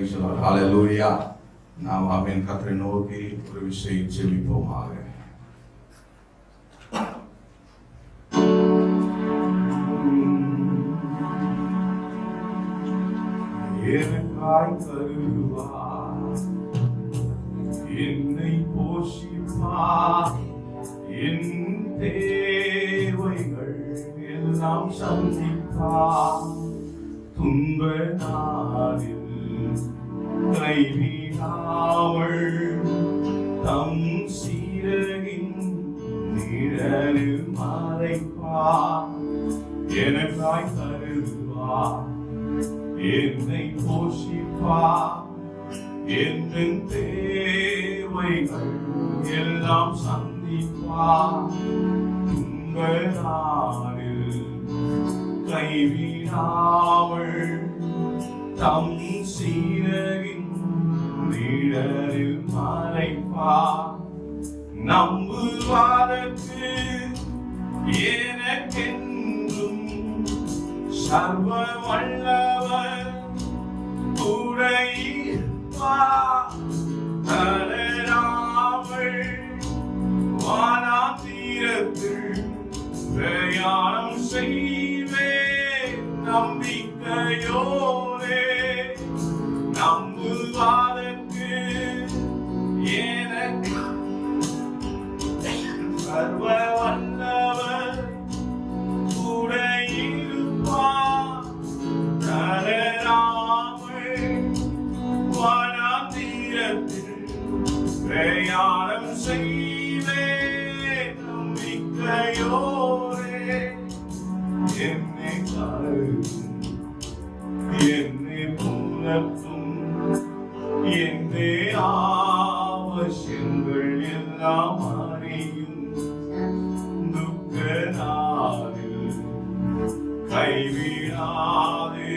ஹல்லேலூயா. நாம் ஆமென் கர்த்தரை நோக்கி ஒரு விஷயம் ஜெபிப்போமாக. எனக்காய் தருவார், என்னை போஷிப்பார், என் தேவைகள் எல்லாம் சந்திப்பார். துன்ப நாளில் கைவிடாமல் தம் சீரகின் நிழலில் மறைப்பார். எனக்காய் தருவார், என்னை போஷிப்பார், என் தேவைகள் எல்லாம் சந்திப்பார். துன்ப நாளில் கைவிடாமல் தம் சீரகின் நிழலில் மறைப்பார். நம்புவாதற்கு எனக்கென்றும் சர்வ வல்லவர் கூட இருப்பார். தளராமல் வானாந்தீரத்தில் பிரயாணம் செய்வேன் நம்பிக்கையோரே. நம்புவாதற்கு எனக்கு சர்வ வல்லவர் கூட இருப்பார். தளராமல் வானாந்தீரத்தில் பிரயாணம் செய்வேன் நம்பிக்கையோரே. என்னை கருதும், என்னை புலர்த்தும், என்னை அவசியங்கள் எல்லாம் அறியும். துக்க நாளில் கைவிடாதே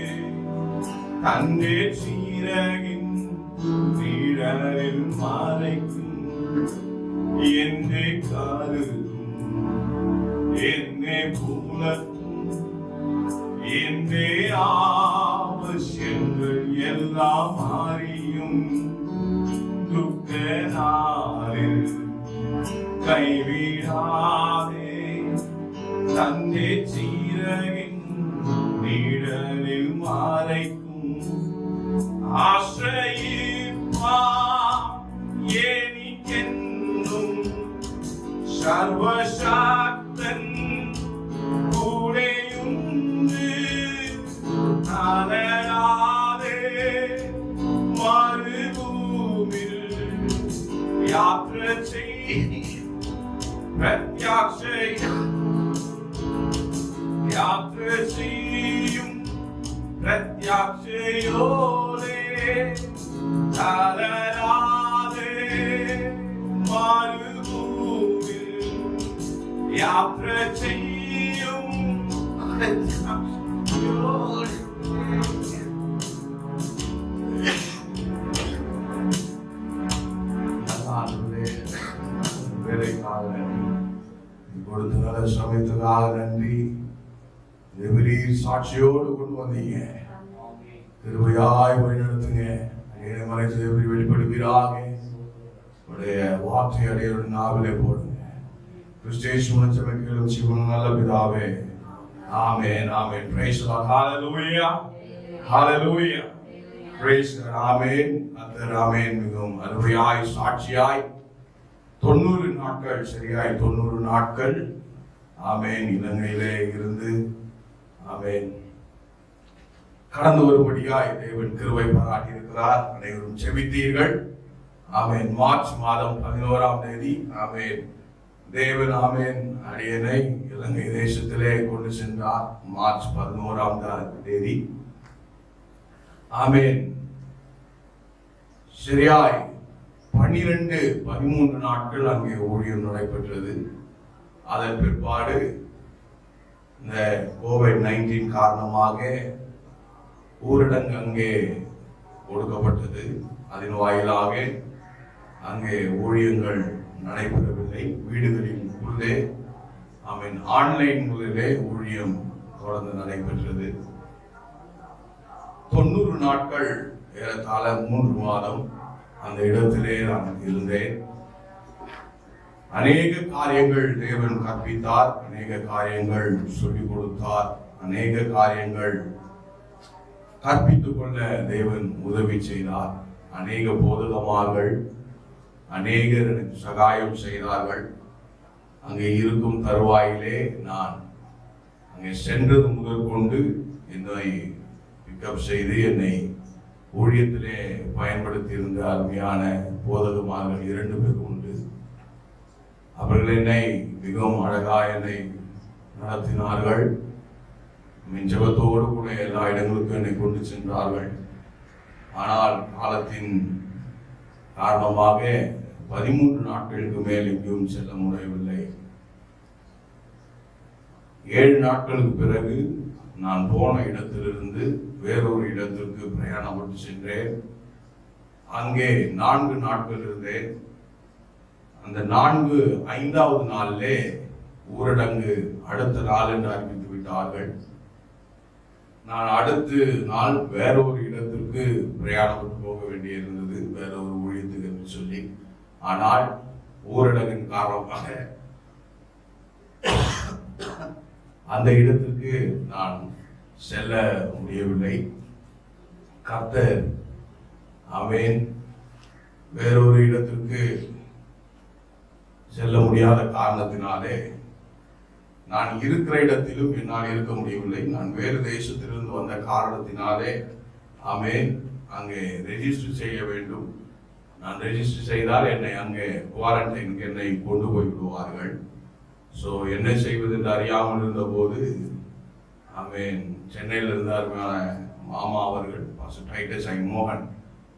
தன்னே சீரகின் நிழலில் மறைக்கும். என்னை கருதும், என்னை புலர்த்தும், என்னை அவசியங்கள் எல்லாம் அறியும். துக்க நாளில் கைவிடாதே தன்னே சீரகின் நிழலில் மறைக்கும். ஆசிரியிப்பார் எனக்கென்றும் சர்வசக்தன் கூடயுண்டு. தளராதே மறுபூமியில் யாத்திரை செய் யாத்திரை செய்யும் பிரத்யாட்சையோரே. தளராதே மறுபூமியில் யாத்திரை செய்யும் பிரத்யாட்சையோரே. கொடுத்த நல்ல சமயத்துக்காக நன்றி. எதிரீர் சாட்சியோடு கொண்டு வந்தீங்க. கிருபையாய் வழிநடத்துங்க. மறைத்து வெளிப்படுவீராக. உடைய வார்த்தை அடையோடு நாவிலே போடுங்க. கிறிஸ்தேசுவின் சபைகளும் சிவனும் நல்ல பிதாவே. Amen amen. Praise the Lord. Hallelujah hallelujah. Praise the amen. கர்த்தர் ஆமென். மிகவும் அருமையாய் சாட்சியாய் 90 நாட்கள், சரியாய் 90 நாட்கள் ஆமென் இலங்கையிலே இருந்து ஆமென் கடந்து வரும்படியாய் தேவன் கிருபை பாராட்டி இருக்கிறார். அனைவரும் ஜெபித்தீர்கள். ஆமென். மார்ச் மாதம் 11ஆம் தேதி ஆமென் தேவன் ஆமென் அடியனை இலங்கை தேசத்திலே கொண்டு சென்றார். மார்ச் 11ஆம் தேதி ஆமென் சரியாய் 12-13 நாட்கள் அங்கே ஊழியம் நடைபெற்றது. அதன் பிற்பாடு இந்த COVID-19 காரணமாக ஊரடங்கு அங்கே கொடுக்கப்பட்டது. அதன் வாயிலாக அங்கே ஊழியங்கள் நடைபெறவில்லை. வீடுகளின் உள்ளே ஆமென் ஆன்லைன் முறையிலே ஊழியம் தொடர்ந்து நடைபெற்றது. 90 நாட்கள் ஏறத்தாழ 3 மாதம் அந்த இடத்திலே நான் இருந்தேன். அநேக காரியங்கள் தேவன் கற்பித்தார், அநேக காரியங்கள் சொல்லிக் கொடுத்தார், அநேக காரியங்கள் கற்பித்துக் கொள்ள தேவன் உதவி செய்தார். அநேக போதகமார்கள், அநேகர் எனக்கு சகாயம் செய்தார்கள். அங்கே இருக்கும் தருவாயிலே நான் அங்கே சென்றது முதற்கொண்டு என்னை பிக்கப் செய்து என்னை ஊழியத்திலே பயன்படுத்தி இருந்த அருமையான போதகமார்கள் 2 பேர் உண்டு. அவர்கள் என்னை மிகவும் அழகாக என்னை நடத்தினார்கள். ஜெபத்தோடு கூட எல்லா இடங்களுக்கும் என்னை கொண்டு சென்றார்கள். ஆனால் காலத்தின் காரணமாக 13 நாட்களுக்கு மேல் எங்கேயும் செல்ல முடியவில்லை. 7 நாட்களுக்கு பிறகு நான் போன இடத்திலிருந்து வேறொரு இடத்திற்கு பிரயாணப்பட்டு சென்றேன். அங்கே 4 நாட்கள் இருந்தேன். அந்த 5வது நாளிலே ஊரடங்கு அடுத்த நாள் என்று அறிவித்து விட்டார்கள். நான் அடுத்த நாள் வேறொரு இடத்திற்கு பிரயாணப்பட்டு போக வேண்டியிருந்தது, வேறொரு ஊழியத்துக்கு என்று சொல்லி. ஆனால் ஊரடங்கின் காரணமாக அந்த இடத்திற்கு நான் செல்ல முடியவில்லை. கர்த்தர் ஆமென் வேறொரு இடத்திற்கு செல்ல முடியாத காரணத்தினாலே நான் இருக்கிற இடத்திலும் என்னால் இருக்க முடியவில்லை. நான் வேறு தேசத்திலிருந்து வந்த காரணத்தினாலே ஆமென் அங்கே ரெஜிஸ்டர் செய்ய வேண்டும். நான் ரெஜிஸ்டர் செய்தால் என்னை அங்கே குவாரண்டைனுக்கு என்னை கொண்டு போய் விடுவார்கள். ஸோ என்ன செய்வது என்று அறியாமல் இருந்த போது ஆமென் சென்னையில் இருந்தார் மாமா அவர்கள், பாஸ்டர் டைட்டஸ் ஐ மோகன்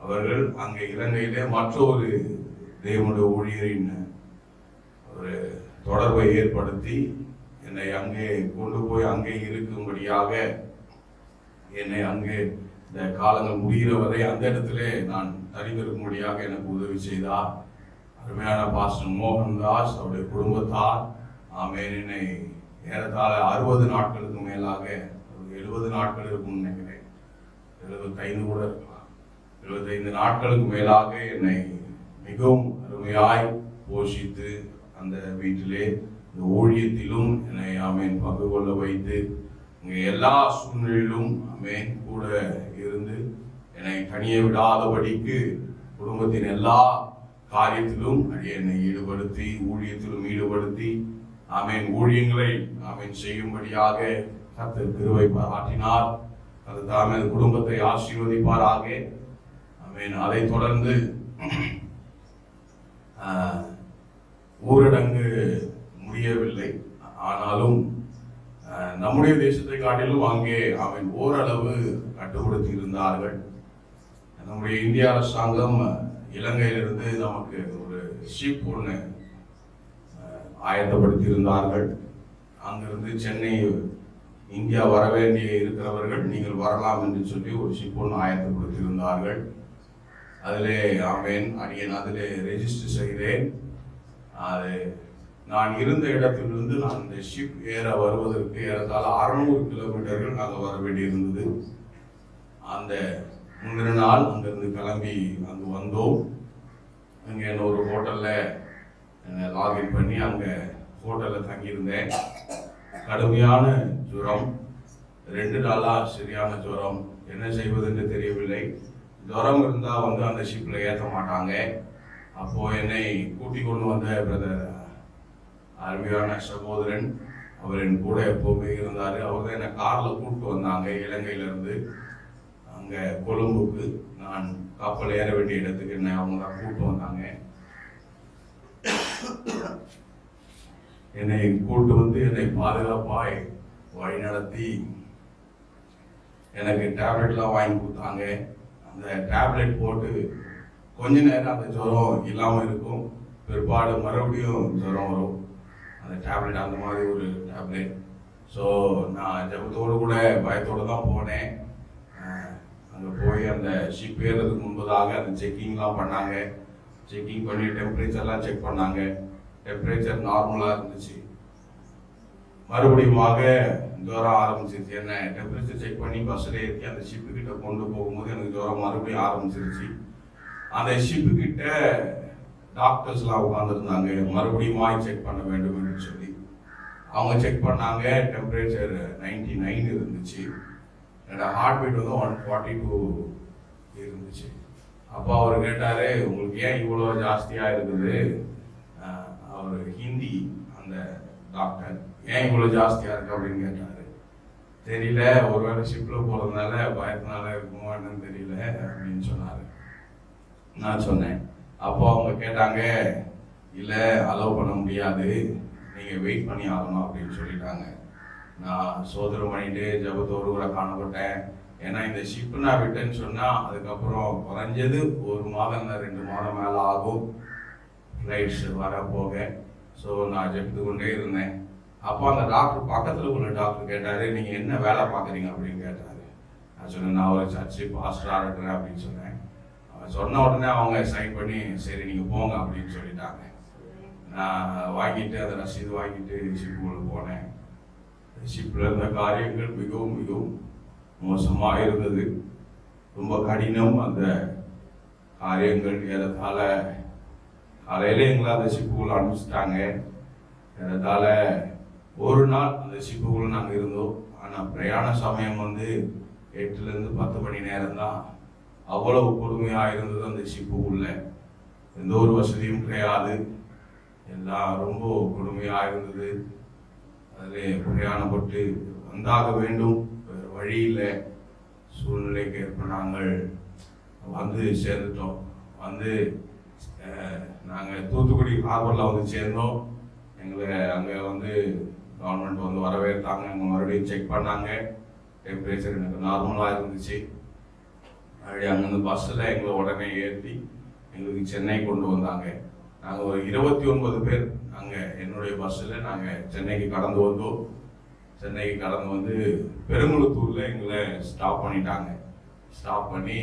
அவர்கள் அங்கே இலங்கையிலே மற்றொரு தேவனுடைய ஊழியரின் ஒரு தொடர்பை ஏற்படுத்தி என்னை அங்கே கொண்டு போய் அங்கே இருக்கும்படியாக என்னை அங்கே இந்த காலங்கள் முடிகிற வரை அந்த இடத்திலே நான் தனித்திருக்கும்படியாக எனக்கு உதவி செய்தார். அருமையான பாஸ்டர் மோகன்தாஸ் அவருடைய குடும்பத்தார் ஆமென் என்னை ஏறத்தாழ 60 நாட்களுக்கு மேலாக 70 நாட்கள் இருக்கும் நினைக்கிறேன், 75 கூட இருக்கலாம், 75 நாட்களுக்கு மேலாக என்னை மிகவும் அருமையாய் போஷித்து அந்த வீட்டிலே இந்த ஊழியத்திலும் என்னை ஆமென் பங்கு கொள்ள வைத்து இங்கே எல்லா சூழ்நிலையிலும் ஆமென் கூட இருந்து என்னை தனியே விடாதபடிக்கு குடும்பத்தின் எல்லா காரியத்திலும் என்னை ஈடுபடுத்தி ஊழியத்திலும் ஈடுபடுத்தி ஆமென் ஊழியங்களை ஆமென் செய்யும்படியாக கர்த்தர் கிருபை பாராட்டினார். அது தாமே குடும்பத்தை ஆசீர்வதிப்பாராக ஆமென். அதை தொடர்ந்து ஊரடங்கு முடியவில்லை. ஆனாலும் நம்முடைய தேசத்தை காட்டிலும் அங்கே அவன் ஓரளவு கட்டுப்படுத்தி இருந்தார்கள். நம்முடைய இந்திய அரசாங்கம் இலங்கையிலிருந்து நமக்கு ஒரு ஷிப் ஒன்று ஆயத்தப்படுத்தி இருந்தார்கள். அங்கிருந்து சென்னை இந்தியா வர வேண்டிய இருக்கிறவர்கள் நீங்கள் வரலாம் என்று சொல்லி ஒரு ஷிப் ஒன்று ஆயத்தப்படுத்தி இருந்தார்கள். அதிலே ஆமென் அடியேன் அதிலே ரெஜிஸ்டர் செய்தேன். அது நான் இருந்த இடத்திலிருந்து நான் இந்த ஷிப் ஏற வருவதற்கு ஏறத்தாழ 600 கிலோமீட்டர்கள் நாங்கள் வர வேண்டியிருந்தது. அந்த முந்தின நாள் அங்கிருந்து கிளம்பி அங்கு வந்தோம். அங்கே ஒரு ஹோட்டலில் லாகின் பண்ணி அங்கே ஹோட்டலில் தங்கியிருந்தேன். கடுமையான ஜுரம், 2 நாளாக சரியான ஜுரம், என்ன செய்வதென்று தெரியவில்லை. ஜுரம் இருந்தால் அந்த ஷிப்பில் ஏற்ற மாட்டாங்க. அப்போது என்னை கூட்டிக் கொண்டு வந்த பிரதர் அருமையான சகோதரன் அவர் என் கூட எப்போவுமே இருந்தார். அவர் தான் என்னை காரில் கூப்பிட்டு வந்தாங்க இலங்கையிலேருந்து அங்கே கொழும்புக்கு. நான் கப்பல் ஏற வேண்டிய இடத்துக்கு என்னை அவங்க தான் கூப்பிட்டு வந்தாங்க. என்னை கூப்பிட்டு வந்து என்னை பாதுகாப்பாய் வழி நடத்தி எனக்கு டேப்லெட்லாம் வாங்கி கொடுத்தாங்க. அந்த டேப்லெட் போட்டு கொஞ்ச நேரம் அந்த ஜுரம் இல்லாமல் இருக்கும், பிற்பாடு மறுபடியும் ஜுரம் வரும். அந்த டேப்லெட் அந்த மாதிரி ஒரு டேப்லெட். ஸோ நான் ஜபத்தோடு கூட பயத்தோடு தான் போனேன். அங்கே போய் அந்த ஷிப் ஏறதுக்கு முன்பதாக அந்த செக்கிங்லாம் பண்ணாங்க. செக்கிங் பண்ணி டெம்பரேச்சர்லாம் செக் பண்ணாங்க. டெம்பரேச்சர் நார்மலாக இருந்துச்சு. மறுபடியுமாக ஜுரம் ஆரம்பிச்சிருச்சு. என்ன டெம்பரேச்சர் செக் பண்ணி பஸ்ஸில் ஏற்றி அந்த ஷிப்பு கிட்ட கொண்டு போகும்போது எனக்கு ஜுரம் மறுபடியும் ஆரம்பிச்சிருச்சு. அந்த ஷிப்பு கிட்ட டாக்டர்ஸ்லாம் உட்காந்துருந்தாங்க, மறுபடியும் செக் பண்ண வேண்டும் என்று சொல்லி. அவங்க செக் பண்ணாங்க, டெம்பரேச்சர் 99 இருந்துச்சு. என்னோட ஹார்ட் பீட் வந்து 142 இருந்துச்சு. அப்போ அவர் கேட்டார், உங்களுக்கு ஏன் இவ்வளோ ஜாஸ்தியாக இருக்குது? அவர் ஹிந்தி அந்த டாக்டர், ஏன் இவ்வளோ ஜாஸ்தியாக இருக்கு அப்படின்னு கேட்டார். தெரியல, ஒருவேளை ஷிப்பில் போகிறதுனால பயத்தினால இருக்குமோ என்னன்னு தெரியல அப்படின்னு சொன்னார். நான் சொன்னேன். அப்போ அவங்க கேட்டாங்க, இல்லை அலோவ் பண்ண முடியாது, நீங்கள் வெயிட் பண்ணி ஆகணும் அப்படின்னு சொல்லிட்டாங்க. நான் சோதனை பண்ணிட்டு ஜபத்தோடு கூட காணப்பட்டேன். ஏன்னா இந்த ஷிப்பு நான் விட்டேன்னு சொன்னால் அதுக்கப்புறம் குறைஞ்சது 1 மாதம் 2 மாதம் மேலே ஆகும் ஃப்ளைட்ஸ் வர போக. ஸோ நான் ஜெபித்து கொண்டே இருந்தேன். அப்போ அந்த டாக்டர் பக்கத்தில் உள்ள டாக்டர் கேட்டார், நீங்கள் என்ன வேலை பார்க்குறீங்க அப்படின்னு கேட்டார். நான் சொன்னேன், நான் ஒரு சர்ச்சு பாஸ்டராக இருக்கிறேன் அப்படின்னு சொன்னேன். அவன் சொன்ன உடனே அவங்க சைன் பண்ணி, சரி நீங்கள் போங்க அப்படின்னு சொல்லிட்டாங்க. நான் வாங்கிட்டு அந்த ரசீது வாங்கிட்டு ஷிப்புக்குள்ளே போனேன். ஷிப்பில் இருந்த காரியங்கள் மிகவும் மிகவும் மோசமாக இருந்தது. ரொம்ப கடினம் அந்த காரியங்கள். ஏறத்தாழ காலையில் எங்களை அந்த ஷிப்புக்குள்ளே அனுப்பிச்சிட்டாங்க. ஏறத்தாழ ஒரு நாள் அந்த ஷிப்புக்குள்ளே நாங்கள் இருந்தோம். ஆனால் பிரயாண சமயம் வந்து 8லேருந்து 10 மணி நேரம் தான். அவ்வளவு கொடுமையாக இருந்தது அந்த ஷிப்புக்குள்ளே. எந்த ஒரு வசதியும் கிடையாது, எல்லாம் ரொம்ப கொடுமையாக இருந்தது. அதில் பிரயாணப்பட்டு வந்தாக வேண்டும், வேறு வழி இல்லை. சூழ்நிலைக்கு ஏற்ப நாங்கள் வந்து சேர்ந்துட்டோம். வந்து நாங்கள் தூத்துக்குடி ஹார்பரில் வந்து சேர்ந்தோம். எங்களை அங்கே வந்து கவர்மெண்ட் வந்து வரவேற்றாங்க. அங்கே மறுபடியும் செக் பண்ணாங்க. டெம்பரேச்சர் எனக்கு நார்மலாக இருந்துச்சு. அப்படி அங்கேருந்து பஸ்ஸில் எங்களை உடனே ஏற்றி எங்களுக்கு சென்னை கொண்டு வந்தாங்க. நாங்கள் ஒரு 29 பேர் அங்கே என்னுடைய பஸ்ஸில் நாங்கள் சென்னைக்கு கடந்து வந்தோம். சென்னைக்கு கடந்து வந்து பெருங்குளத்தூரில் எங்களை ஸ்டாப் பண்ணிட்டாங்க. ஸ்டாப் பண்ணி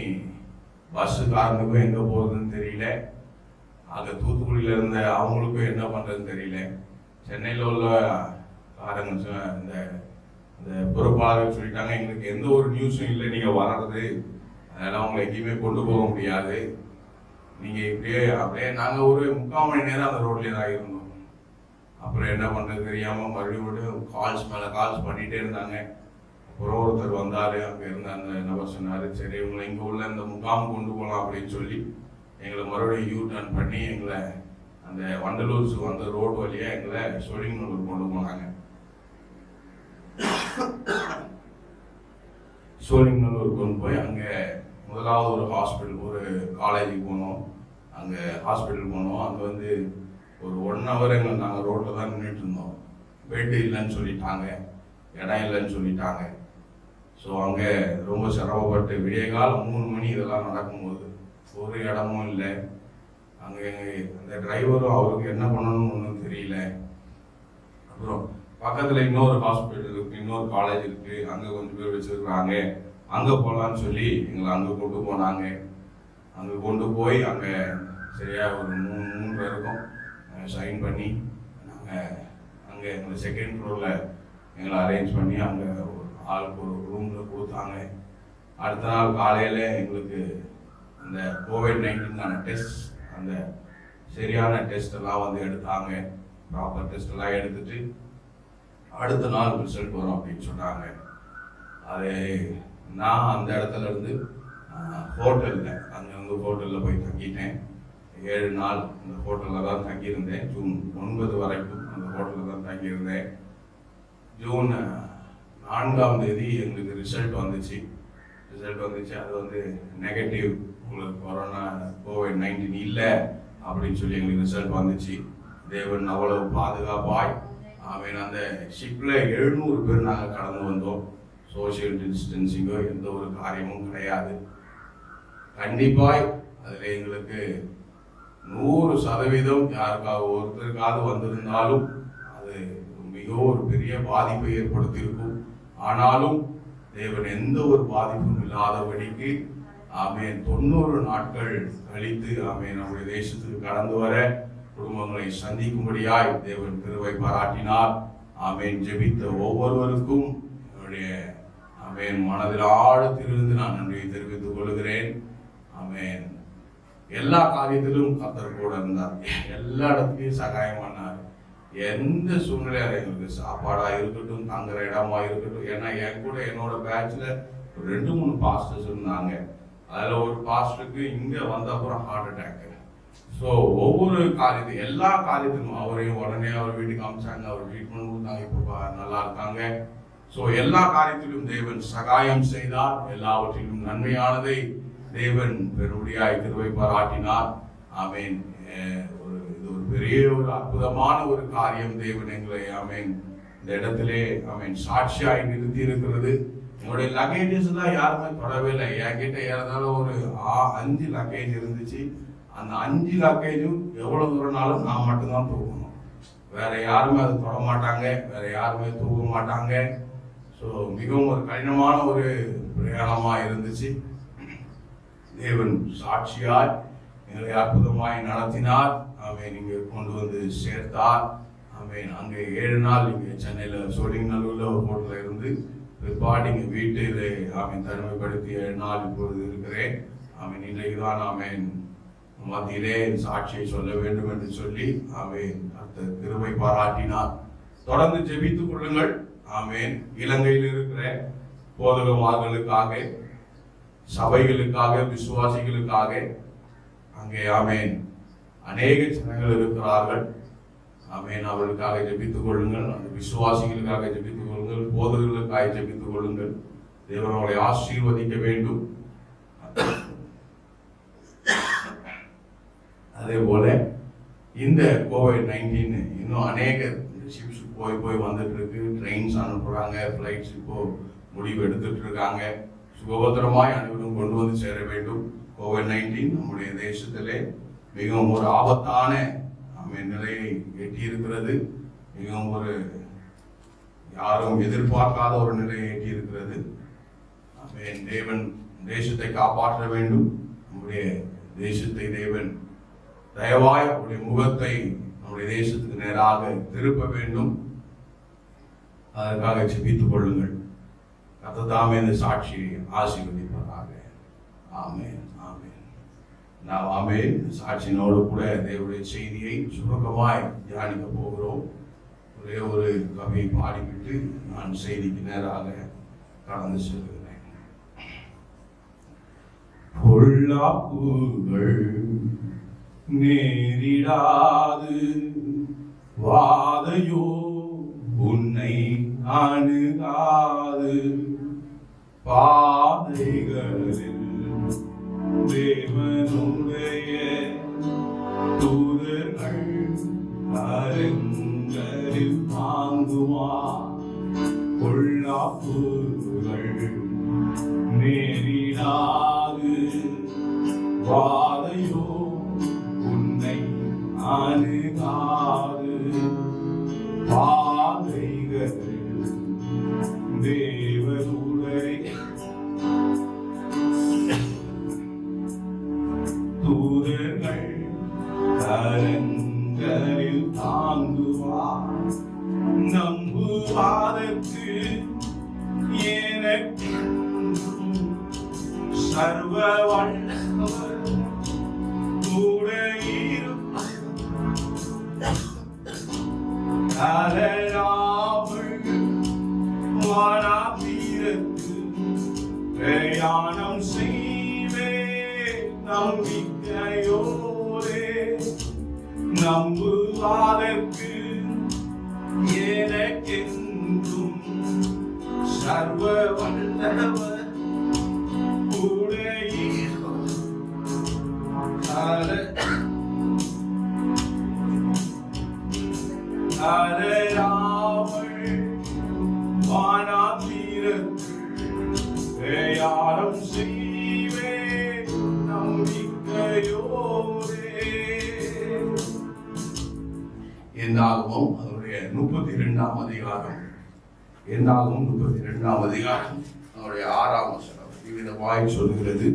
பஸ்ஸுக்காரனுக்கும் எங்கே போகிறதுன்னு தெரியல, அங்கே தூத்துக்குடியில் இருந்த அவங்களுக்கும் என்ன பண்ணுறதுன்னு தெரியல. சென்னையில் உள்ள காரங்க இந்த பொறுப்பாளர்கள் சொல்லிட்டாங்க, எங்களுக்கு எந்த ஒரு நியூஸும் இல்லை, நீங்கள் வர்றது அதெல்லாம் உங்களை எங்கேயுமே கொண்டு போக முடியாது, நீங்கள் இப்படியே அப்படியே. நாங்கள் ஒரு 3/4 மணி நேரம் அந்த ரோட்லேயே தான் இருந்தோம். அப்புறம் என்ன பண்ணுறது தெரியாமல் மறுபடியும் கால்ஸ் மேலே கால்ஸ் பண்ணிகிட்டே இருந்தாங்க. அப்புறம் ஒருத்தர் வந்தார், அங்கே இருந்த அந்த நபர் சொன்னார், சரி இவங்களை இங்கே உள்ள இந்த முகாம் கொண்டு போகலாம் அப்படின்னு சொல்லி எங்களை மறுபடியும் யூ டர்ன் பண்ணி எங்களை அந்த வண்டலூர் வந்த ரோடு வழியாக எங்களை சோழிங்கநல்லூர் கொண்டு போனாங்க. சோழிங்கநல்லூர் கொண்டு போய் அங்கே முதலாவது ஒரு ஹாஸ்பிட்டல், ஒரு காலேஜுக்கு போனோம். அங்கே ஹாஸ்பிட்டல் போனோம். அங்கே வந்து ஒரு 1 ஹவர் எங்கள் நாங்கள் ரோட்டில் தான் நின்றுட்டு இருந்தோம். பெட் இல்லைன்னு சொல்லிட்டாங்க, இடம் இல்லைன்னு சொல்லிட்டாங்க. ஸோ அங்கே ரொம்ப சிரமப்பட்டு விடிய காலம் 3 மணி இதெல்லாம் நடக்கும்போது ஒரு இடமும் இல்லை. அங்கே அந்த டிரைவரும் அவருக்கு என்ன பண்ணணும்னு ஒன்றும் தெரியல. அப்புறம் பக்கத்தில் இன்னொரு ஹாஸ்பிட்டல் இருக்குது, இன்னொரு காலேஜ் இருக்குது, அங்கே கொஞ்சம் பேர் வச்சுருக்குறாங்க, அங்கே போகலான்னு சொல்லி எங்களை அங்கே கொண்டு போனாங்க. அங்கே கொண்டு போய் அங்கே சரியாக ஒரு 3 இருக்கும் சைன் பண்ணி நாங்கள் அங்கே எங்களை 2nd ஃப்ளோரில் எங்களை அரேஞ்ச் பண்ணி அங்கே ஒரு ஆளுக்கு ஒரு ரூமில் கொடுத்தாங்க. அடுத்த நாள் காலையில் எங்களுக்கு அந்த COVID-19 டெஸ்ட், அந்த சரியான டெஸ்ட் எல்லாம் வந்து எடுத்தாங்க. ப்ராப்பர் டெஸ்ட் எல்லாம் எடுத்துட்டு அடுத்த நாள் ரிசல்ட் வரும் அப்படின்னு சொன்னாங்க. அது நான் அந்த இடத்துல இருந்து ஹோட்டலில் அங்கே வந்து ஹோட்டலில் போய் தங்கிட்டேன். 7 நாள் அந்த ஹோட்டலில் தான் தங்கியிருந்தேன். ஜூன் 9 வரைக்கும் அந்த ஹோட்டலில் தான் தங்கியிருந்தேன். ஜூன் 4ஆம் தேதி எங்களுக்கு ரிசல்ட் வந்துச்சு. அது வந்து நெகட்டிவ், உங்களுக்கு கொரோனா COVID-19 இல்லை அப்படின்னு சொல்லி எங்களுக்கு ரிசல்ட் வந்துச்சு. தேவன் அவ்வளவு பாதுகாப்பாய் அவன் அந்த ஷிப்பில் 700 பேர் நாங்கள் கடந்து வந்தோம். சோசியல் டிஸ்டன்சிங்கோ எந்த ஒரு காரியமும் கிடையாது. கண்டிப்பாய் அதில் எங்களுக்கு 100% யாருக்காக ஒருத்தருக்காவது வந்திருந்தாலும் அது மிக ஒரு பெரிய பாதிப்பை ஏற்படுத்தியிருக்கும். ஆனாலும் தேவன் எந்த ஒரு பாதிப்பும் இல்லாதபடிக்கு ஆமேன் 90 நாட்கள் கழித்து ஆமேன் நம்முடைய தேசத்துக்கு கடந்து வர குடும்பங்களை சந்திக்கும்படியாய் தேவன் கிருபை பாராட்டினார். ஆமேன் ஜெபித்த ஒவ்வொருவருக்கும் என்னுடைய ஆமேன் மனதில் ஆழத்திலிருந்து நான் நன்றியை தெரிவித்துக் கொள்கிறேன். ஆமேன். எல்லா காரியத்திலும் கர்த்தர் கூட இருந்தார், எல்லா இடத்துலையும் சகாயம் பண்ணார். எந்த சூழ்நிலையாக எங்களுக்கு சாப்பாடா இருக்கட்டும், தங்குற இடமா இருக்கட்டும். ஏன்னா என் கூட என்னோட பேட்ச்ல 2-3 பாஸ்டர்ஸ் இருந்தாங்க. அதுல ஒரு பாஸ்டருக்கு இங்க வந்த அப்புறம் ஹார்ட் அட்டாக். ஸோ ஒவ்வொரு காரியத்தையும் எல்லா காரியத்திலும் அவரையும் உடனே அவர் வீட்டுக்கு அமிச்சாங்க, அவர் ட்ரீட்மெண்ட் கொடுத்தாங்க, இப்போ நல்லா இருக்காங்க. ஸோ எல்லா காரியத்திலும் தேவன் சகாயம் செய்தார். எல்லாவற்றிலும் நன்மையானதை தேவன் பெருமையாய் கிருபை பாராட்டினார். ஆமேன். இது ஒரு பெரிய ஒரு அற்புதமான ஒரு காரியம். தேவன் எங்களை ஆமேன் இந்த இடத்திலே ஆமேன் சாட்சியாய் நிறுத்தி இருக்கிறது. என்னுடைய லக்கேஜஸ் எல்லாம் யாருமே தொடவே இல்லை. என்கிட்ட ஏறதாலும் ஒரு 5 லக்கேஜ் இருந்துச்சு. அந்த 5 லக்கேஜும் எவ்வளவு தூரம்னாலும் நான் மட்டும்தான் தூக்கணும், வேற யாருமே அதை தொட மாட்டாங்க, வேற யாருமே தூக்க மாட்டாங்க. ஸோ மிகவும் ஒரு கடினமான ஒரு பிரயாணமா இருந்துச்சு. தேவன் சாட்சியாய் எங்களை அற்புதமாய் நடத்தினார். ஆமேன். இங்கே கொண்டு வந்து சேர்த்தார். ஆமேன். அங்கே 7 நாள் இங்கே சென்னையில் சோழிங்கநல்லூர்ல ஒரு ஹோட்டலில் இருந்து பிற்பாடு இங்கே வீட்டில் ஆமேன் தனிமைப்படுத்தி 7 நாள் இப்பொழுது இருக்கிறேன். ஆமேன். இன்றைக்குதான் ஆமேன் மத்தியிலே சாட்சியை சொல்ல வேண்டும் என்று சொல்லி ஆமேன் கர்த்தர் கிருபை பாராட்டினார். தொடர்ந்து ஜெபித்துக் கொள்ளுங்கள். ஆமேன். இலங்கையில் இருக்கிற போதகமார்களுக்காக, சபைகளுக்காக, விசுவாசிகளுக்காக அங்கே ஆமேன் அநேக ஜனங்கள் இருக்கிறார்கள். ஆமேன். அவர்களுக்காக ஜெபித்துக் கொள்ளுங்கள். அந்த விசுவாசிகளுக்காக ஜெபித்துக் கொள்ளுங்கள். போதகர்களுக்காக ஜெபித்துக் கொள்ளுங்கள். தேவன் அவர்களை ஆசீர்வதிக்க வேண்டும். அதே போல இந்த COVID-19 இன்னும் அநேக ஷிப்ஸ் போய் வந்துட்டு இருக்கு. ட்ரெயின்ஸ் அனுப்புறாங்க, ஃபிளைட்ஸ் இப்போ முடிவு எடுத்துட்டு இருக்காங்க. சுகபத்திரமாய் அனைவரும் கொண்டு வந்து சேர வேண்டும். COVID-19 நம்முடைய தேசத்திலே மிகவும் ஒரு ஆபத்தான நிலையை எட்டி இருக்கிறது. மிகவும் ஒரு யாரும் எதிர்பார்க்காத ஒரு நிலையை எட்டி இருக்கிறது. தேவன் தேசத்தை காப்பாற்ற வேண்டும். நம்முடைய தேசத்தை தேவன் தயவாய் அவருடைய முகத்தை நம்முடைய தேசத்துக்கு நேராக திருப்ப வேண்டும். அதற்காக ஜெபித்துக் கொள்ளுங்கள். கர்த்தர் தாமே இந்த சாட்சியை ஆசீர்வதிப்பாராக. ஆமென். ஆமென். நாம் ஆமென் சாட்சியினோடு கூட தேவனுடைய செய்தியை சுருக்கமாய் தியானிக்க போகிறோம். ஒரே ஒரு கவியை பாடிவிட்டு நான் செய்திக்கு நேராக கடந்து செல்கிறேன். பொல்லாப்புகள் நேரிடாது, வாதையோ உன்னை அணுகாது, பாதைகளில் தேவனுடைய தூதர்கள் அரங்கரில் தாங்குவார். பொல்லாப்புகள் நேரிடாது, வாதையோ உன்னை அணுகாது, பாதைகளில் தேவனுடைய தூதர்கள் கரங்களில் தாங்குவார். நம்புவாதற்கு எனக்கு சர்வ வல்லவர் கூட இருப்பார். வானாதீரத்து பிரயாணம் செய்வே நம்பிக்கையோரே. நம்புவாதற்கு எனக்கென்றும் சர்வ வல்லவர் கூட வானாதீரத்து பிரயாணம் செய்வே நம்பிக்கையோரே. என்னாகவும் அதனுடைய 32ஆம் அதிகாரம், என்னாகவும் 32ஆம் அதிகாரம் அதனுடைய 6ஆம் வசனம் இவ்விதமாய் சொல்கிறது.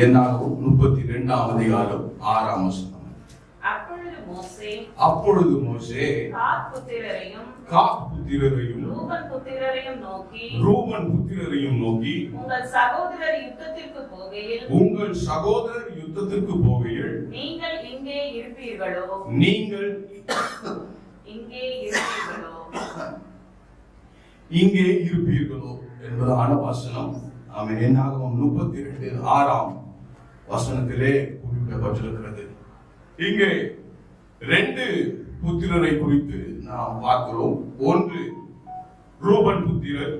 என்னாகவும் 32ஆம் அதிகாரம் 6ஆம் வசனம். அப்பொழுது மோசே காத் புத்திரரையும் ரூபன் புத்திரரையும் நோக்கி உங்கள் சகோதரர் யுத்தத்திற்கு போகையில் நீங்கள் இங்கே இருப்பீர்களோ என்பதான வசனம். ஆமென். என்னாகும் 32:6 வசனத்திலே குறிப்பிடப்பட்டிருக்கிறது. இங்கே 2 புத்திரரை குறித்து நாம் பார்க்கிறோம். ஒன்று ரூபன் புத்திரர்,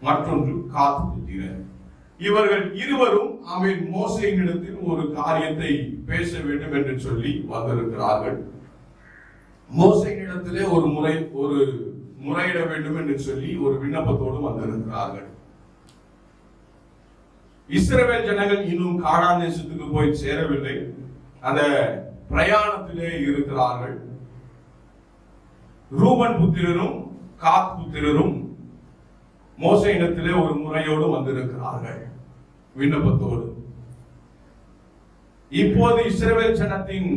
மற்றொன்று காத் புத்திரர். இவர்கள் இருவரும் ஆமென் மோசேயினிடத்தில் ஒரு காரியத்தை பேச வேண்டும் என்று சொல்லி வந்திருக்கிறார்கள். மோசேயினிடத்திலே ஒரு முறையிட வேண்டும் என்று சொல்லி ஒரு விண்ணப்பத்தோடு வந்திருக்கிறார்கள். இஸ்ரவேல் ஜனங்கள் இன்னும் கானான் தேசத்துக்கு போய் சேரவில்லை. அந்த பிரயாணத்திலே இருக்கிறார்கள். ரூபன் புத்திரரும் காத் புத்திரரும் மோசேயிடத்திலே ஒரு முறையோடு வந்திருக்கிறார்கள், விண்ணப்பத்தோடு. இப்போது இஸ்ரவேல் ஜனத்தின்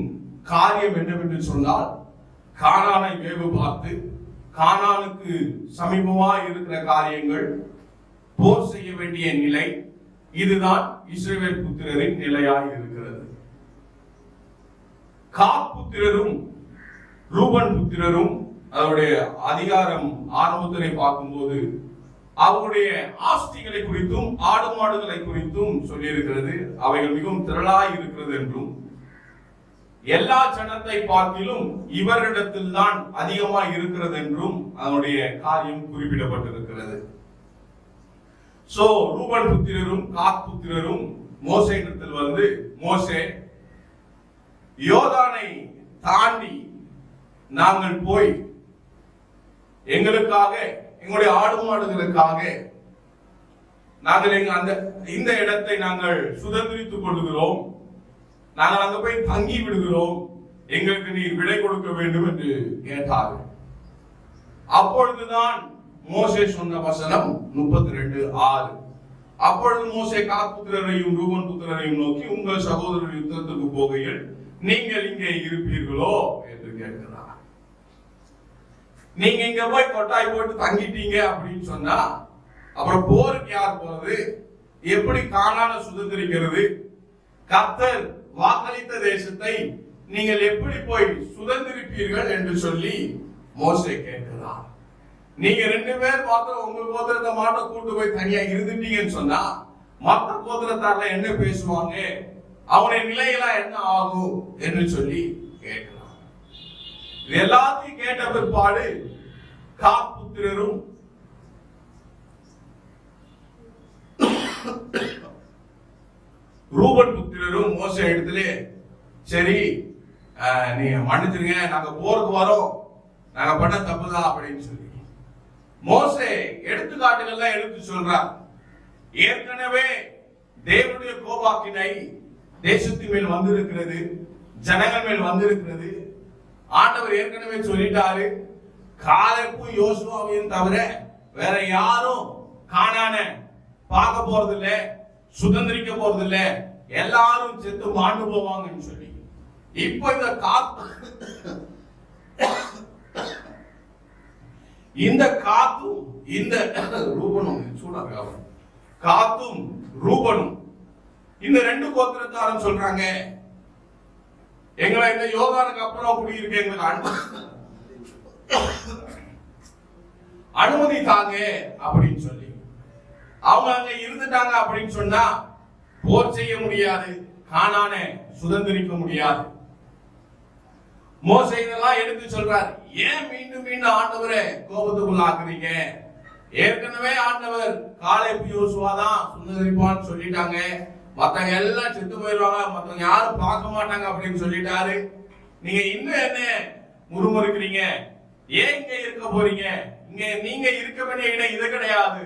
காரியம் என்னவென்று சொன்னால், கானானை வேவு பார்த்து கானானுக்கு சமீபமா இருக்கிற காரியங்கள், போர் செய்ய வேண்டிய நிலை, இதுதான் இஸ்ரவேல் புத்திரரின் நிலையாய் இருக்கிறது. காத் புத்திரரும் ரூபன் புத்திரரும் அவருடைய அதிகாரம் ஆரம்பத்திலே பார்க்கும்போது அவருடைய ஆஸ்திகளை குறித்தும் ஆடு மாடுகளை குறித்தும் சொல்லி இருக்கிறது. அவைகள் மிகவும் திரளாய் இருக்கிறது என்றும், எல்லா ஜனத்தை பார்க்கிலும் இவரிடத்தில் தான் அதிகமாய் இருக்கிறது என்றும் அதனுடைய காரியம் குறிப்பிடப்பட்டிருக்கிறது. சோ ரூபன் புத்திரரும் காத் புத்திரரும் மோசேயிடத்தில் வந்து, மோசே, யோர்தானை தாண்டி நாங்கள் போய் எங்களுக்காக, எங்களுடைய ஆடு மாடுகளுக்காக நாங்கள் இந்த இடத்தை நாங்கள் சுதந்திரித்துக் கொள்கிறோம், நாங்கள் அங்க போய் தங்கி விடுகிறோம், எங்களுக்கு நீர் விடை கொடுக்க வேண்டும் என்று கேட்டார்கள். அப்பொழுதுதான் மோசே சொன்ன வசனம் 32:6. அப்பொழுது மோசே காத் புத்திரரையும் ரூபன் புத்திரரையும் நோக்கி, உங்கள் சகோதரர் யுத்தத்துக்கு போகையில் நீங்கள் இங்கே இருப்பீர்களோ என்று கேட்கிறார். நீங்க இங்க போய் கொட்டாய் போட்டு தங்கிட்டீங்க அப்படின்னு சொன்னா அப்புறம் போருக்கு யார் போறது? எப்படி கானான சுதந்திரிக்கிறது? கர்த்தர் வாக்களித்த தேசத்தை நீங்கள் எப்படி போய் சுதந்திரிப்பீர்கள் என்று சொல்லி மோசே கேட்கிறார். நீங்க 2 பேர் மாத்திரம் உங்க கோத்திரத்தை மாட்டம் கூட்டு போய் தனியா இருந்துட்டீங்கன்னு சொன்னா மற்ற கோத்திரத்தார்ல என்ன பேசுவாங்க, அவனுடைய நிலையெல்லாம் என்ன ஆகும் என்று சொல்லி கேட்கிறார். இது எல்லாத்தையும் கேட்ட பிற்பாடு காத் புத்திரரும் ரூபன் புத்திரரும் மோசே இடத்திலே, சரி நீ மன்னிச்சிருங்க, நாங்க போருக்கு வரோம், நாங்க பண்ண தப்புதான் அப்படின்னு சொல்லி மோசே எடுத்துக்காட்டுகள்லாம் எடுத்து சொல்றார். ஏற்கனவே தேவனுடைய கோபாக்கினை தேசத்தின் மேல் வந்திருக்கிறது, ஜனங்கள் மேல் வந்திருக்கிறது. ஆண்டவர் ஏற்கனவே சொல்லிட்டாரு, காலேபும் யோசுவாவையும் தவிர வேற யாரும் கானான பார்க்க போறது இல்ல, சுதந்திரிக்க போறது இல்ல, எல்லாரும் செத்து மாண்டு போவாங்கன்னு சொல்லி. இப்ப இந்த காத்தும் இந்த ரூபனும் காத்தும் ரூபனும் இந்த 2 கோத்திரத்தாரும் சொல்றாங்க, எங்களை இந்த யோர்தானுக்கு அப்புறம் குடியிருக்க எங்களுக்கு அனுமதி தாங்க அப்படின்னு சொல்லி அவங்க அங்க இருந்துட்டாங்க அப்படின்னு சொன்னா போர் செய்ய முடியாது, கானான சுதந்திரிக்க முடியாது. மோசே இதெல்லாம் எடுத்து சொல்றார். ஏன் மீண்டும் மீண்டும் ஆண்டவரை கோபத்துக்குள்ள ஆக்குறீங்க? ஏற்கனவே ஆண்டவர் காலேபு யோசுவா தான் சுதந்திரிப்பான்னு சொல்லிட்டாங்க, மத்தவங்க எல்லாம் செத்து போயிடுவாங்க, மத்தவங்க யாரும் பார்க்க மாட்டாங்க அப்படின்னு சொல்லிட்டாரு. நீங்க இன்னும் என்ன முறுமுறுக்கிறீங்க? ஏன் இங்க இருக்க போறீங்க? இங்க நீங்க இருக்க வேண்டிய இடம் இது கிடையாது,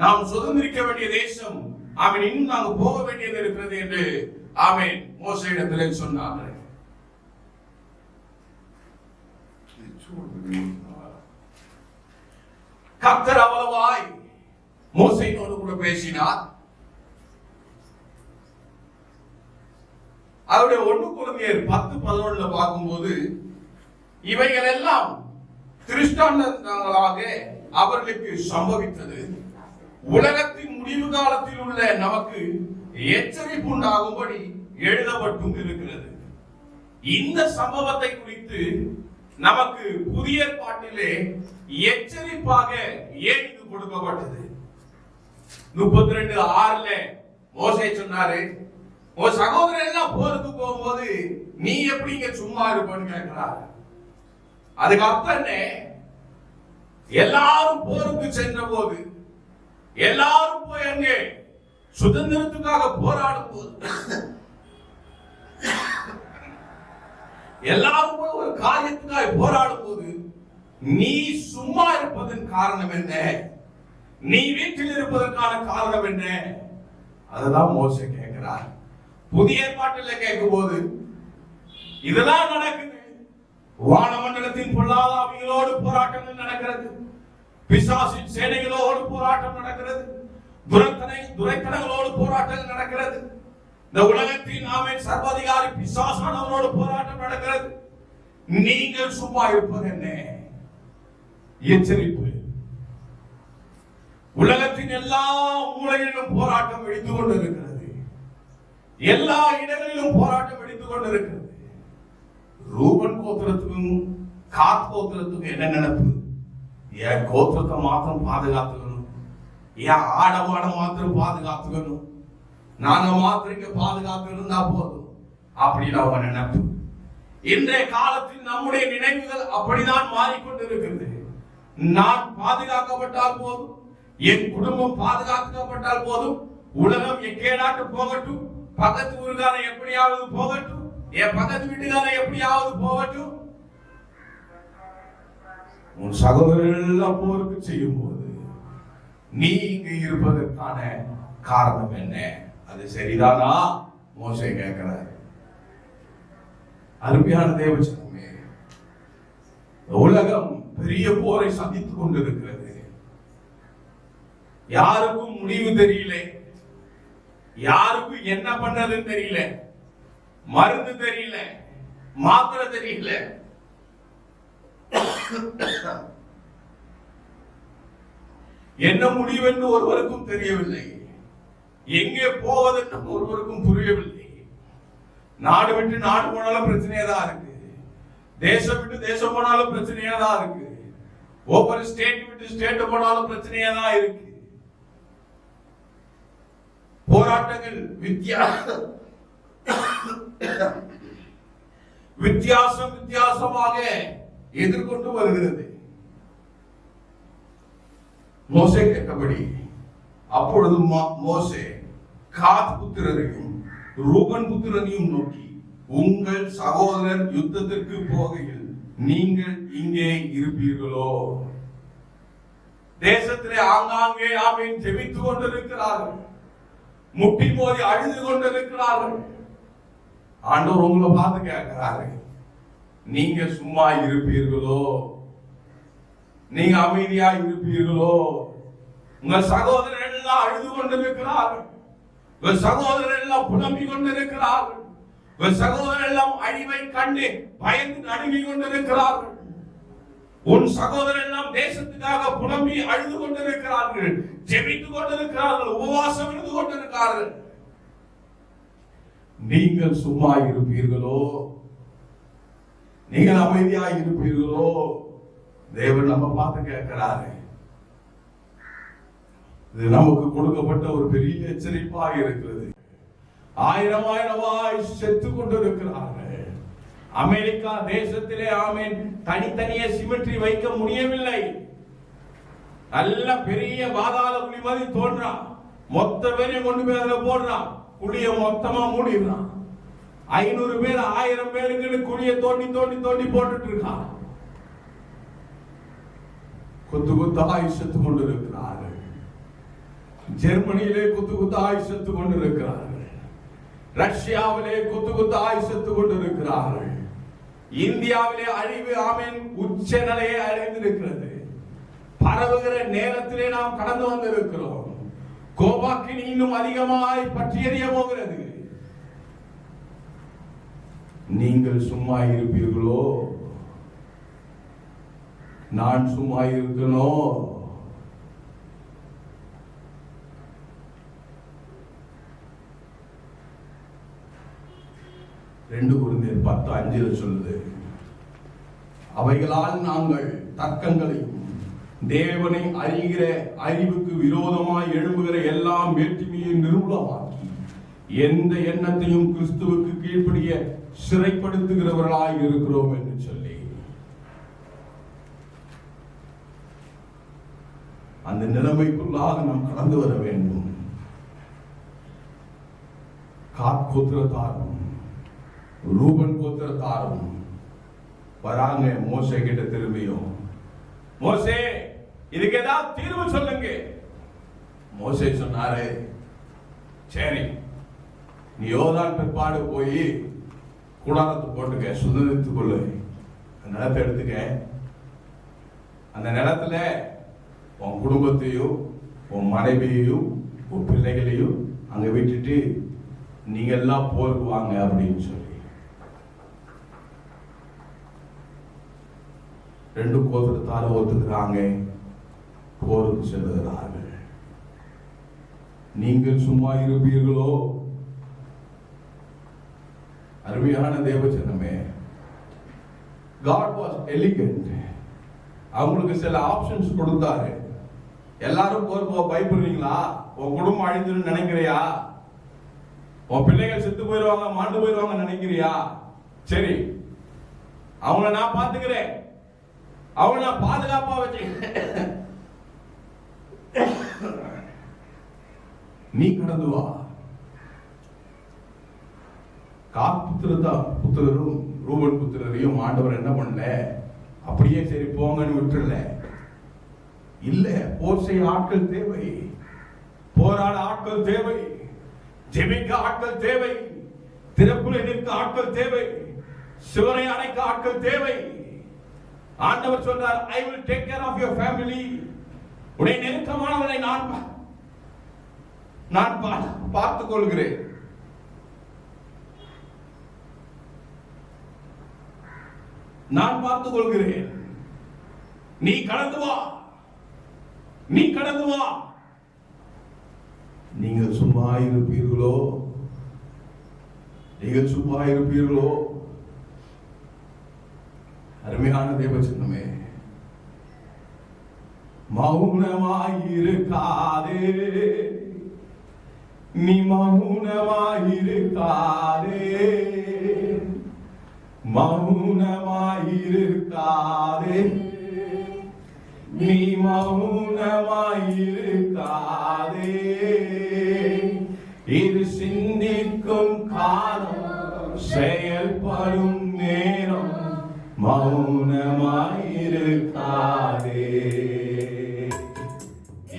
நாம் சுதந்திரிக்க வேண்டிய தேசம். ஆமென். இன்னும் நாங்க போக வேண்டியது இருக்கிறது என்று ஆமென் மோசேயிடத்திலே சொன்னார்கள். கர்த்தர் அவ்வளவாய் மோசேயோடு கூட பேசினார். அவருடைய 1 கொரிந்தியர் 10:11 பார்க்கும்போது இவைகள் எல்லாம் திருஷ்டாந்தங்களாக அவர்களுக்கு சம்பவித்தது, உலகத்தின் முடிவு காலத்தில் உள்ள நமக்கு எச்சரிப்பு உண்டாகும்படி எழுதப்பட்டும் இருக்கிறது. இந்த சம்பவத்தை குறித்து நமக்கு புதிய ஏற்பாட்டிலே எச்சரிப்பாக ஏன் இது கொடுக்கப்பட்டது? 32:6 மோசே சொன்னாரு, உன் சகோதரன் எல்லாம் போருக்கு போகும்போது நீ எப்படி இங்க சும்மா இருப்பன்னு கேட்கிறார். அதுக்கு அர்த்தம் என்ன? எல்லாரும் போருக்கு சென்ற போது, எல்லாரும் போய் அங்கே சுதந்திரத்துக்காக போராடும் போது, எல்லாரும் போய் ஒரு காரியத்துக்காக போராடும் போது நீ சும்மா இருப்பதன் காரணம் என்ன? நீ வீட்டில் இருப்பதற்கான காரணம் என்ன? அதுதான் மோசே கேட்கிறார். புதிய ஏற்பாட்டில் கேட்கும் போது இதெல்லாம் நடக்குது. வானமண்டலத்தின் பொல்லாத ஆவிகளோடு போராட்டங்கள் நடக்கிறது, பிசாசின் சேனைகளோடு போராட்டம் நடக்கிறது, துரைத்தனங்களோடு போராட்டங்கள் நடக்கிறது, இந்த உலகத்தின் சர்வாதிகாரி பிசாசானவனோடு போராட்டம் நடக்கிறது. நீங்கள் சும்மா இருப்பது என்ன? எச்சரிப்பு. உலகத்தின் எல்லா மூலைகளிலும் போராட்டம் வெடித்துக் கொண்டிருக்கிறது, எல்லா இடங்களிலும் போராட்டம் வெடித்துக் கொண்டிருக்கிறது. ரூபன் கோத்திரத்துக்கும் காத் கோத்திரத்துக்கும் என்ன நினைப்பு? என் கோத்திரத்தை மாத்திரம் பாதுகாத்துக்கணும், என் ஆடமாட மாத்திரம் பாதுகாத்துக்கணும், நாங்க மாத்திரம் இங்க பாதுகாத்து இருந்தா போதும் அப்படின்னு அவங்க நினைப்பு. இன்றைய காலத்தில் நம்முடைய நினைவுகள் அப்படிதான் மாறிக்கொண்டிருக்கிறது. நான் பாதுகாக்கப்பட்டால் போதும், என் குடும்பம் பாதுகாக்கப்பட்டால் போதும், உலகம் எக்கேடாட்டு போகட்டும், பக்கத்து ஊருக்காரன் எப்படியாவது போகட்டும், என் பக்கத்து வீட்டுக்காரன் எப்படியாவது போகட்டும். உன் சகோதரர்கள் எல்லாம் போருக்கு செய்யும் போது நீ இங்க இருப்பதற்கான காரணம் என்ன? அது சரிதானா? மோசே கேட்கிறார். அருமையான தேவச்சனமே, உலகம் பெரிய போரை சந்தித்துக் கொண்டிருக்கிறது. யாருக்கும் முடிவு தெரியல, யாருக்கும் என்ன பண்றதுன்னு தெரியல, மருந்து தெரியல, மாத்திரை தெரியல. என்ன முடிவு என்று ஒருவருக்கும் தெரியவில்லை, எங்கே போவதென்று ஒருவருக்கும் புரியவில்லை. நாடு விட்டு நாடு போனாலும் பிரச்சனையா தான் இருக்கு, தேசம் விட்டு தேசம் போனாலும் பிரச்சனையா தான் இருக்கு, ஒவ்வொரு ஸ்டேட் விட்டு ஸ்டேட் போனாலும் பிரச்சனையா தான் இருக்கு. போராட்டங்கள் வித்தியாசமாக எதிர்கொண்டு வருகிறது. மோசே கேட்டபடி அப்பொழுது மோசே காத் புத்திரரையும் ரூபன் புத்திரனையும் நோக்கி, உங்கள் சகோதரர் யுத்தத்திற்கு போகையில் நீங்கள் இங்கே இருப்பீர்களோ? தேசத்திலே ஆங்காங்கே ஆமீன் ஜெபித்துக் கொண்டிருக்கிறார்கள், முட்டி மோதி அழுது கொண்டிருக்கிறார்கள். ஆண்டவர் உங்களை பார்த்து கேட்கிறாரு, நீங்க சும்மா இருப்பீர்களோ? நீங்க அமைதியா இருப்பீர்களோ? உங்க சகோதரர் எல்லாம் அழுது கொண்டிருக்கிறார்கள், உங்க சகோதரர் எல்லாம் புலம்பிக் கொண்டிருக்கிறார்கள், உங்க சகோதரர் எல்லாம் அழிவை கண்டு பயந்து நடுங்கிக் கொண்டிருக்கிறார்கள், உன் சகோதரர் எல்லாம் தேசத்துக்காக புலம்பி அழுது கொண்டிருக்கிறார்கள், ஜெபித்துக் கொண்டிருக்கிறார்கள், உபவாசம் இருந்து கொண்டிருக்கிறார்கள். நீங்கள் சும்மா இருப்பீர்களோ? நீங்கள் அமைதியா இருப்பீர்களோ? தேவன் நம்ம பார்த்து கேட்கிறாரு. இது நமக்கு கொடுக்கப்பட்ட ஒரு பெரிய எச்சரிப்பாக இருக்கிறது. ஆயிரமாய் செத்து கொண்டிருக்கிறார்கள். அமெரிக்கா தேசத்திலே ஆமீன் தனித்தனியே சிமெட்ரி வைக்க முடியவில்லை. நல்ல பெரிய பாதாள குழி மாதிரி தோன்றான், மொத்த பேரையும் கொண்டு போய் அதுல போடுறான், குழிய மொத்தமா மூடிடுறான். 500 பேர் 1000 பேருக்கு குழிய தோண்டி தோண்டி தோண்டி போட்டுட்டு இருக்கான். குத்து குத்தாய் செத்து கொண்டிருக்கிறார்கள். ஜெர்மனியிலே குத்து குத்தாய் செத்து கொண்டிருக்கிறார்கள். ரஷ்யாவிலே குத்து குத்தாய் செத்து கொண்டிருக்கிறார்கள். இந்தியாவிலே அழிவு ஆமீன் உச்ச நிலையை அடைந்திருக்கிறது. பரவுகிற நேரத்திலே நாம் கடந்து வந்திருக்கிறோம். கோபாக்கினி இன்னும் அதிகமாய் பற்றி எறிய போகிறது. நீங்கள் சும்மா இருப்பீர்களோ? நான் சும்மா இருக்கணும்? ரெண்டு கொரிந்தியர் 10:5 சொல்லுது, அவைகளால் நாங்கள் தர்க்கங்களையும் தேவனை அறிகிற அறிவுக்கு விரோதமாய் எழும்புகிற எல்லாம் வேற்றுமையை நிர்மூலமாக்கி எந்த எண்ணத்தையும் கிறிஸ்துவுக்கு கீழ்ப்படிய சிறைப்படுத்துகிறவர்களாய் இருக்கிறோம் என்று சொல்லி அந்த நிலைமைக்குள்ளாக நாம் கடந்து வர வேண்டும். காத் கோத்திரத்தாரும் ரூபன் கோத்திரத்தாரும் வராங்க மோசே கிட்ட திரும்பியும், மோசே இதுக்கு ஏதாவது தீர்வு சொல்லுங்க. மோசே சொன்னாரு, சரி நீ யோர்தான் பிற்பாடு போய் கூடாரத்தை போட்டுக்க, சுதந்திரத்துக் கொள்ளு, நிலத்தை எடுத்துக்க, அந்த நிலத்துல உன் குடும்பத்தையும் உன் மனைவியையும் உன் பிள்ளைகளையும் அங்க விட்டுட்டு நீங்க எல்லாம் போருக்கு வாங்க அப்படின்னு சொல்லி ரெண்டு கோத்திரத்தாரும் ஒத்துக்கிறாங்க, போருக்கு செல்லுகிறார்கள். நீங்கள் சும்மா இருப்பீர்களோ? அருமையான தேவஜனமே, God was elegant. அவங்களுக்கு சில ஆப்ஷன்ஸ் கொடுத்தாரு. எல்லாரும் போக பயப்படுறீங்களா? உன் குடும்பம் அழிஞ்சுன்னு நினைக்கிறியா? உன் பிள்ளைகள் செத்து போயிடுவாங்க, மாண்டு போயிடுவாங்க நினைக்கிறியா? சரி, அவங்கள நான் பாத்துக்கிறேன், அவங்கள நான் பாதுகாப்பா வச்சு நீ கடந்து வா. காத் புத்திரரும் ரூபன் புத்திரரையும் ஆண்டவர் என்ன பண்ணல, அப்படியே சரி போங்கன்னு விட்டுல. இல்ல, போர் செய்ய ஆட்கள் தேவை, போராட ஆட்கள் தேவை, ஜெபிக்க ஆட்கள் தேவை, திறப்புல நிற்க ஆட்கள் தேவை, சிவரை அணைக்க ஆட்கள் தேவை. ஆண்டவர் சொல்றார், I will take care of your family. உடைய நெருக்கமானவரை நான் பார்த்துக் கொள்கிறேன். நான் பார்த்துக் கொள்கிறேன். நீ கடந்து வா, நீ கடந்து வா. நீங்கள் சும்மா இருப்பீர்களோ? நீங்கள் சும்மா இருப்பீர்களோ? அருமையான தேவச்சனமே, மௌனமாயிருக்காதே, நீ மௌனமாயிருக்காதே, மௌனமாயிருக்காதே, நீ மௌனமாயிருக்காதே. இது சிந்திக்கும் காலம், செயல்படும் நேரம், மௌனமாயிருக்காதே.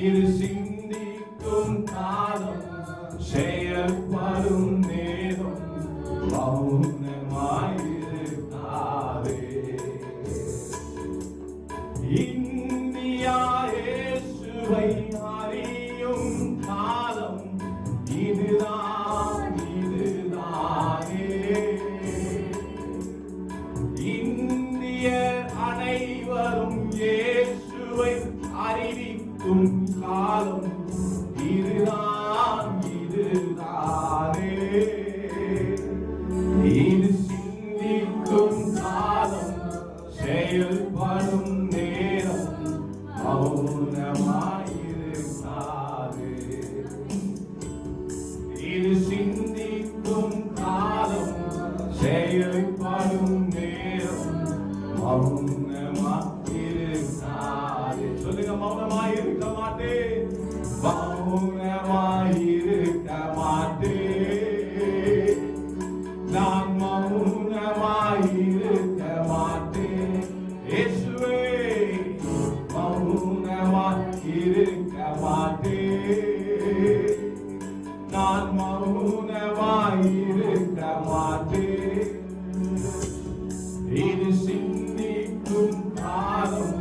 இது சிந்திக்கும் காலம், செயல்படும் நேரம், மௌனமாயிருக்காதே. இந்தியா இயேசுவை அறியும் காலம் இதுதான், இதுதானே. இந்தியர் அனைவரும் இயேசுவை அறிவிக்கும் காலம் இதுதான், இதுதானே. இது சிந்திக்கும் காலம், செயல்படும் நேரம், மௌனமாயிருக்காதே. இது சிந்திக்கும் காலம், செயல்படும் நேரம், மௌனமாயிருக்காதே. சொல்லுங்க, மௌனமாயிருக்க மாட்டேன், மௌனமாயிருக்க மாட்டேன், நான் மௌனமாயிருக்க மாட்டேன். இயேசுவே, மௌனமாயிருக்க மாட்டேன், நான் மௌனமாயிருக்க மாட்டேன். இது சிந்திக்கும் காலம்,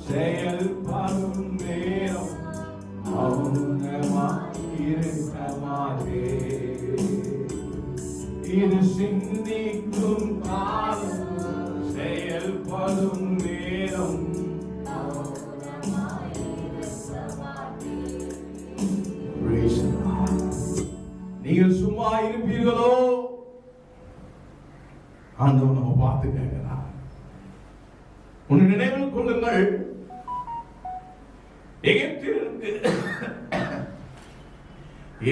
செயல்படும் நேரம், மௌனமாயிருக்க மாட்டேன். இது சிந்திக்கும் நீங்கள் சும்மா இருப்பீர்களோ? ஆண்டவர் நம்ம பார்த்து கேட்கிறார். உன் நினைவில் கொள்ளுங்கள், எகிப்திற்கு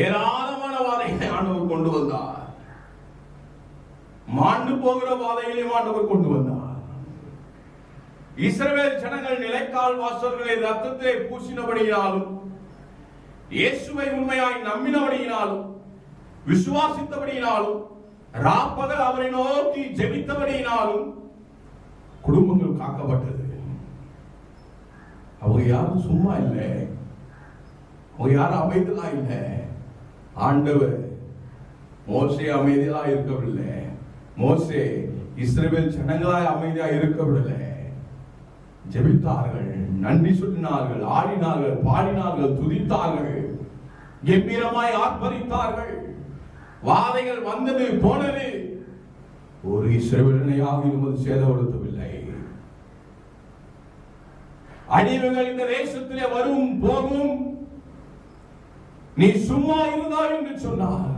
ஏராளமான வாதைகளை ஆண்டவர் கொண்டு வந்தார். மாண்டு போகிற வாதைகளையும் ஆண்டவர் கொண்டு வந்தார். இஸ்ரவேல் ஜனங்கள் நிலைக்கால் வாசல்களை ரத்தத்தை பூசினபடியினாலும், இயேசுவை உண்மையாய் நம்பினபடியினாலும், விசுவாசித்தபடியினாலும், ராப்பகல் அவரை நோக்கி ஜெபித்தபடியினாலும் குடும்பங்கள் காக்கப்பட்டது. அவங்க யாரும் சும்மா இல்லை, அவங்க யாரும் அமைதியா இல்லை. ஆண்டவர் மோசே அமைதியா இருக்கவில்லை. மோசே இஸ்ரவேல் ஜனங்களாய் அமைதியா இருக்கவில்லை. ஜெபித்தார்கள், நன்றி சொல்லினார்கள், ஆடினார்கள், பாடினார்கள், துதித்தார்கள், கம்பீரமாய் ஆர்ப்பரித்தார்கள். வாதைகள் வந்தது போனது, ஒரு இஸ்ரவேலனையாகிலும் அது சேதப்படுத்தவில்லை. அழிவுகள் இந்த தேசத்திலே வரும் போகும். நீ சும்மா இருந்தாய் என்று சொன்னால்,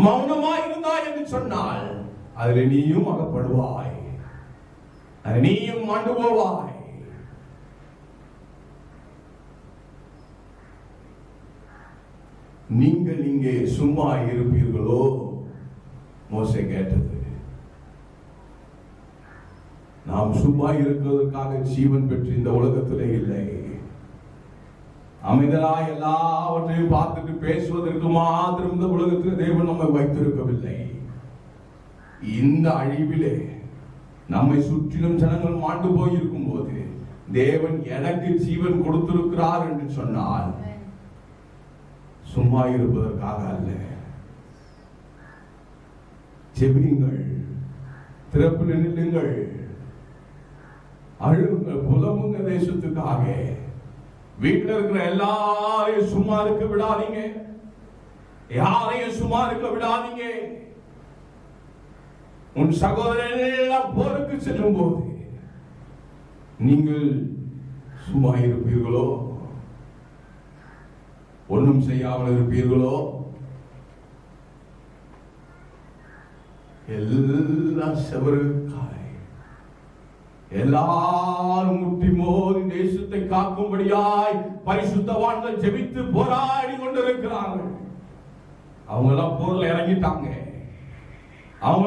மௌனமாய் இருந்தாய் என்று சொன்னால், அதில் நீயும் அகப்படுவாய், அதில் நீயும் மாண்டு போவாய். நீங்கள் இங்கே சும்மா இருப்பீர்களோ? மோசே கேட்டது. நாம் சும்மா இருக்கிறதற்காக ஜீவன் பெற்று இந்த உலகத்திலே இல்லை. அமைதலாய் எல்லாவற்றையும் பார்த்துட்டு பேசுவதற்கு மாத்திரம் இந்த உலகத்தில் தேவன் நம்மை வைத்திருக்கவில்லை. இந்த அழிவிலே நம்மை சுற்றிலும் ஜனங்கள் மாண்டு போயிருக்கும் போது தேவன் எனக்கு ஜீவன் கொடுத்திருக்கிறார் என்று சொன்னால் சும்மா இருப்பதற்காக அல்ல. ஜெபியுங்கள், திறப்பில் நில்லுங்கள், அழுங்கள், புலமுங்க தேசத்துக்காக. வீட்டில் இருக்கிற எல்லாரையும் சும்மா இருக்க விடாதீங்க, யாரையும் சும்மா இருக்க விடாதீங்க. உன் சகோதரன் எல்லாம் போருக்கு செல்லும் போது நீங்கள் சும்மா இருப்பீர்களோ? ஒன்றும் செய்யாமல் இருப்பீர்களோ? எல்லாம் செவருக்காய் எல்லாரும் முட்டி மோதி தேசத்தை காக்கும்படியாய் பரிசுத்தவான்கள் ஜெபித்து போராடி கொண்டிருக்கிறார்கள். அவங்க எல்லாம் போர்ல இறங்கிட்டாங்க. அவங்க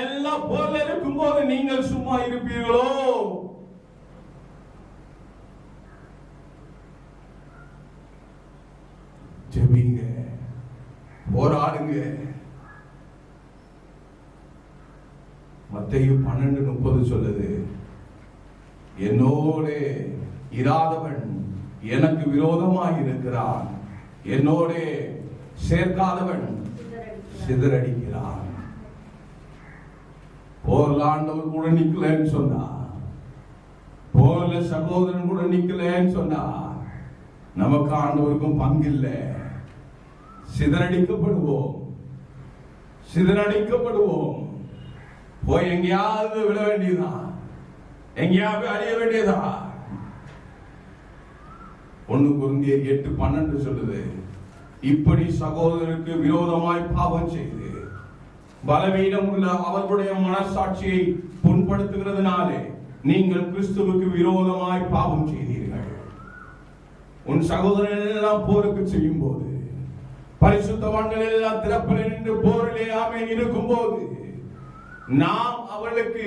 எல்லாம் போர்ல இருக்கும் போது நீங்கள் சும்மா இருப்பீர்களோ? ஜெபிங்க, போராடுங்க. மத்தேயு 12:30 சொல்லுது, என்னோட இராதவன் எனக்கு விரோதமாய் இருக்கிறான், என்னோட சேர்க்காதவன் சிதறடிக்கிறான். போர்லாண்டவர் கூட நிக்கலன்னு சொன்னா, போர்ல சகோதரன் கூட நிக்கலன்னு சொன்னா, நமக்கு ஆண்டவருக்கும் பங்கில்லை. சிதறடிக்கப்படுவோம். போய் எங்கேயாவது விட வேண்டியதுதான், எங்கேயாவது அழிய வேண்டியதுதான். 1 கொரிந்தியர் 8:12 சொல்லுது, இப்படி சகோதரருக்கு விரோதமாய் பாவம் செய்து பலவீனம் உள்ள அவர்களுடைய மனசாட்சியை புண்படுத்துகிறதுனாலே நீங்கள் கிறிஸ்துவுக்கு விரோதமாய் பாவம் செய்தீர்கள். உன் சகோதரன் எல்லாம் போருக்கு செய்யும் போது, பரிசுத்தவான்கள் எல்லாம் திறப்பில் நின்று போரிலே ஆமென் இருக்கும் போது, நாம் அவளுக்கு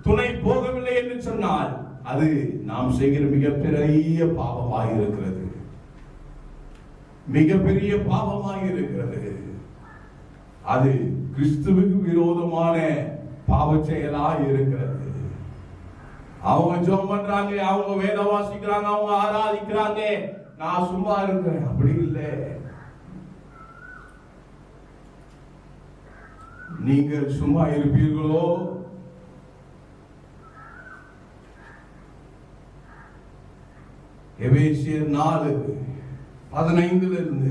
துணை போகவில்லை என்று சொன்னால் அது நாம் செய்கிற மிகப்பெரிய பாவமாக இருக்கிறது. மிகப்பெரிய பாவமாக இருக்கிறது. அது கிறிஸ்துவுக்கு விரோதமான பாவ செயலாக இருக்கிறது. அவங்க ஜெபம் பண்றாங்க, அவங்க வேதம் வாசிக்கிறாங்க, அவங்க ஆராதிக்கிறாங்க, நான் சும்மா இருக்கிறேன். அப்படி இல்லை. நீங்கள் சும்மா இருப்பீர்களோ? எபேசியர் 4:15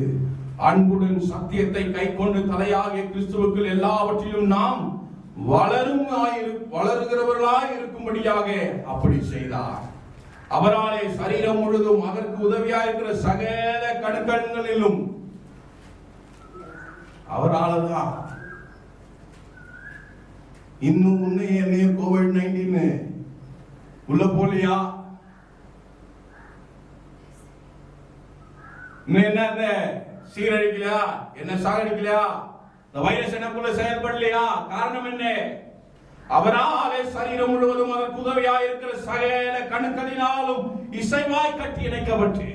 அன்புடன் சத்தியத்தை கைக்கொண்டு தலையாகிய கிறிஸ்துவுக்குள் எல்லாவற்றிலும் நாம் வளருகிறவர்களாய் இருக்கும்படியாக அப்படி செய்தார். அவராலே சரீரம் முழுதும் அதற்கு உதவியா இருக்கிற சகல கணுக்களிலும் அவரால்தான். இன்னும் என்னைய COVID-19 உள்ள போலியா? என்ன சீரழிக்கலையா? என்ன சாகடிக்கலையா? இந்த வைரஸ் எனக்குள்ள செயல்படலையா? காரணம் என்ன? அவராலே சரீரம் முழுவதும் அதற்கு உதவியாக இருக்கிற சகல கணுக்களினாலும் இசைவாய் கட்டி இணைக்கப்பட்டு,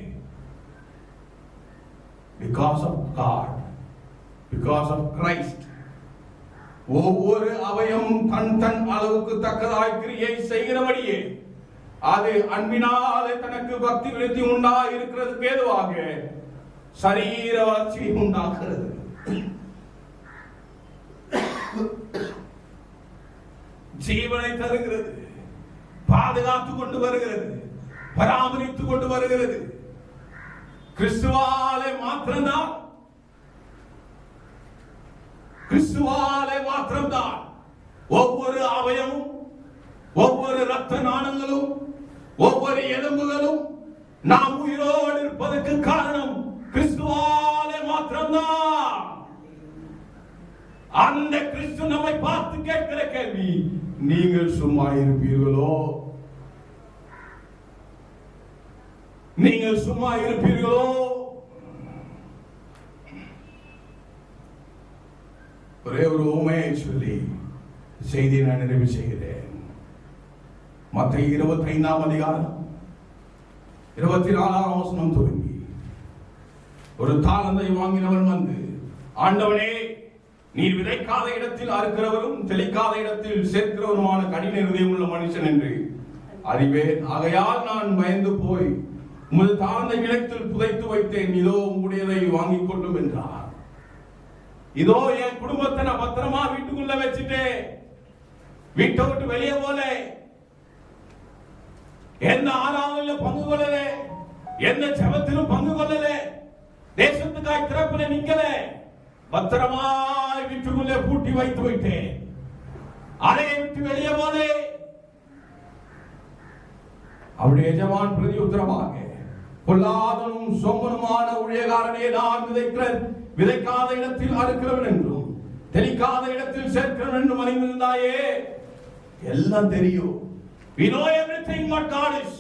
because of God, because of Christ, ஒவ்வொரு அவயமும் தன் அளவுக்கு தக்கதாய் கிரியை செய்கிறபடியே அது அன்பினாலே தனக்கு பக்தி விருத்தி உண்டா இருக்கிறதுக்கு ஏதுவாக சரீர வளர்ச்சி உண்டாகிறது. ஜீவனை தருகிறது, பாதுகாத்துக் கொண்டு வருகிறது, பராமரித்துக் கொண்டு வருகிறது. கிறிஸ்துவாலே மாத்திரம்தான், கிறிஸ்துவாலே மாத்திரம்தான் ஒவ்வொரு அவயமும், ஒவ்வொரு இரத்த நாணங்களும், ஒவ்வொரு எலும்புகளும் நாம் உயிரோடு இருப்பதற்கு காரணம் கிறிஸ்துவாலே மாத்திரம்தான். அந்த கிறிஸ்து நம்மை பார்த்து கேட்கிற கேள்வி, நீங்கள் சும்மா இருப்பீர்களோ? நீங்கள் சும்மா இருப்பீர்களோ? ஒரே ஒரு உண்மையை சொல்லி செய்தியை நான் நிறைவு செய்கிறேன். மத்தேயு 25ஆம் அதிகாரம் 24ஆம் வசனம் துவங்கி, ஒரு தாளந்தை வாங்கினவன் வந்து, ஆண்டவனே, நீர் விதைக்காத இடத்தில் அறுக்கிறவரும் தெளிக்காத இடத்தில் சேர்க்கிறவருமான கடின இருதயம் உள்ள மனுஷன் என்று அறிவேன். ஆகையால் நான் பயந்து போய் உமது தாழ்ந்த இடத்தில் புதைத்து வைத்தேன். இதோ உங்களுடையதை வாங்கிக் கொள்ளும் என்றார். இதோ என் குடும்பத்தை நான் பத்திரமா வீட்டுக்குள்ள வச்சுட்டேன், வீட்டை விட்டு வெளியே போல, எந்த ஆராதனையிலும் பங்கு கொள்ளல, எந்த ஜெபத்திலும் பங்கு கொள்ளல, தேசத்துக்காய் திறப்பில நிக்கல, பத்திரமாய் வீட்டுக்குள்ளே பூட்டி வைத்து விட்டேன். அதை விட்டு வெளியே போதே அவருடைய எஜமான் பிரதி உத்தரமாக, பொல்லாதனும் சொம்பனுமான ஊழியக்காரனே, நான் விதைக்காத இடத்தில் அறுக்கிறவன் என்றும் தெளிக்காத இடத்தில் சேர்க்கிறவன் என்றும் அறிந்திருந்தாயே. எல்லாம் தெரியும். We know everything what God is.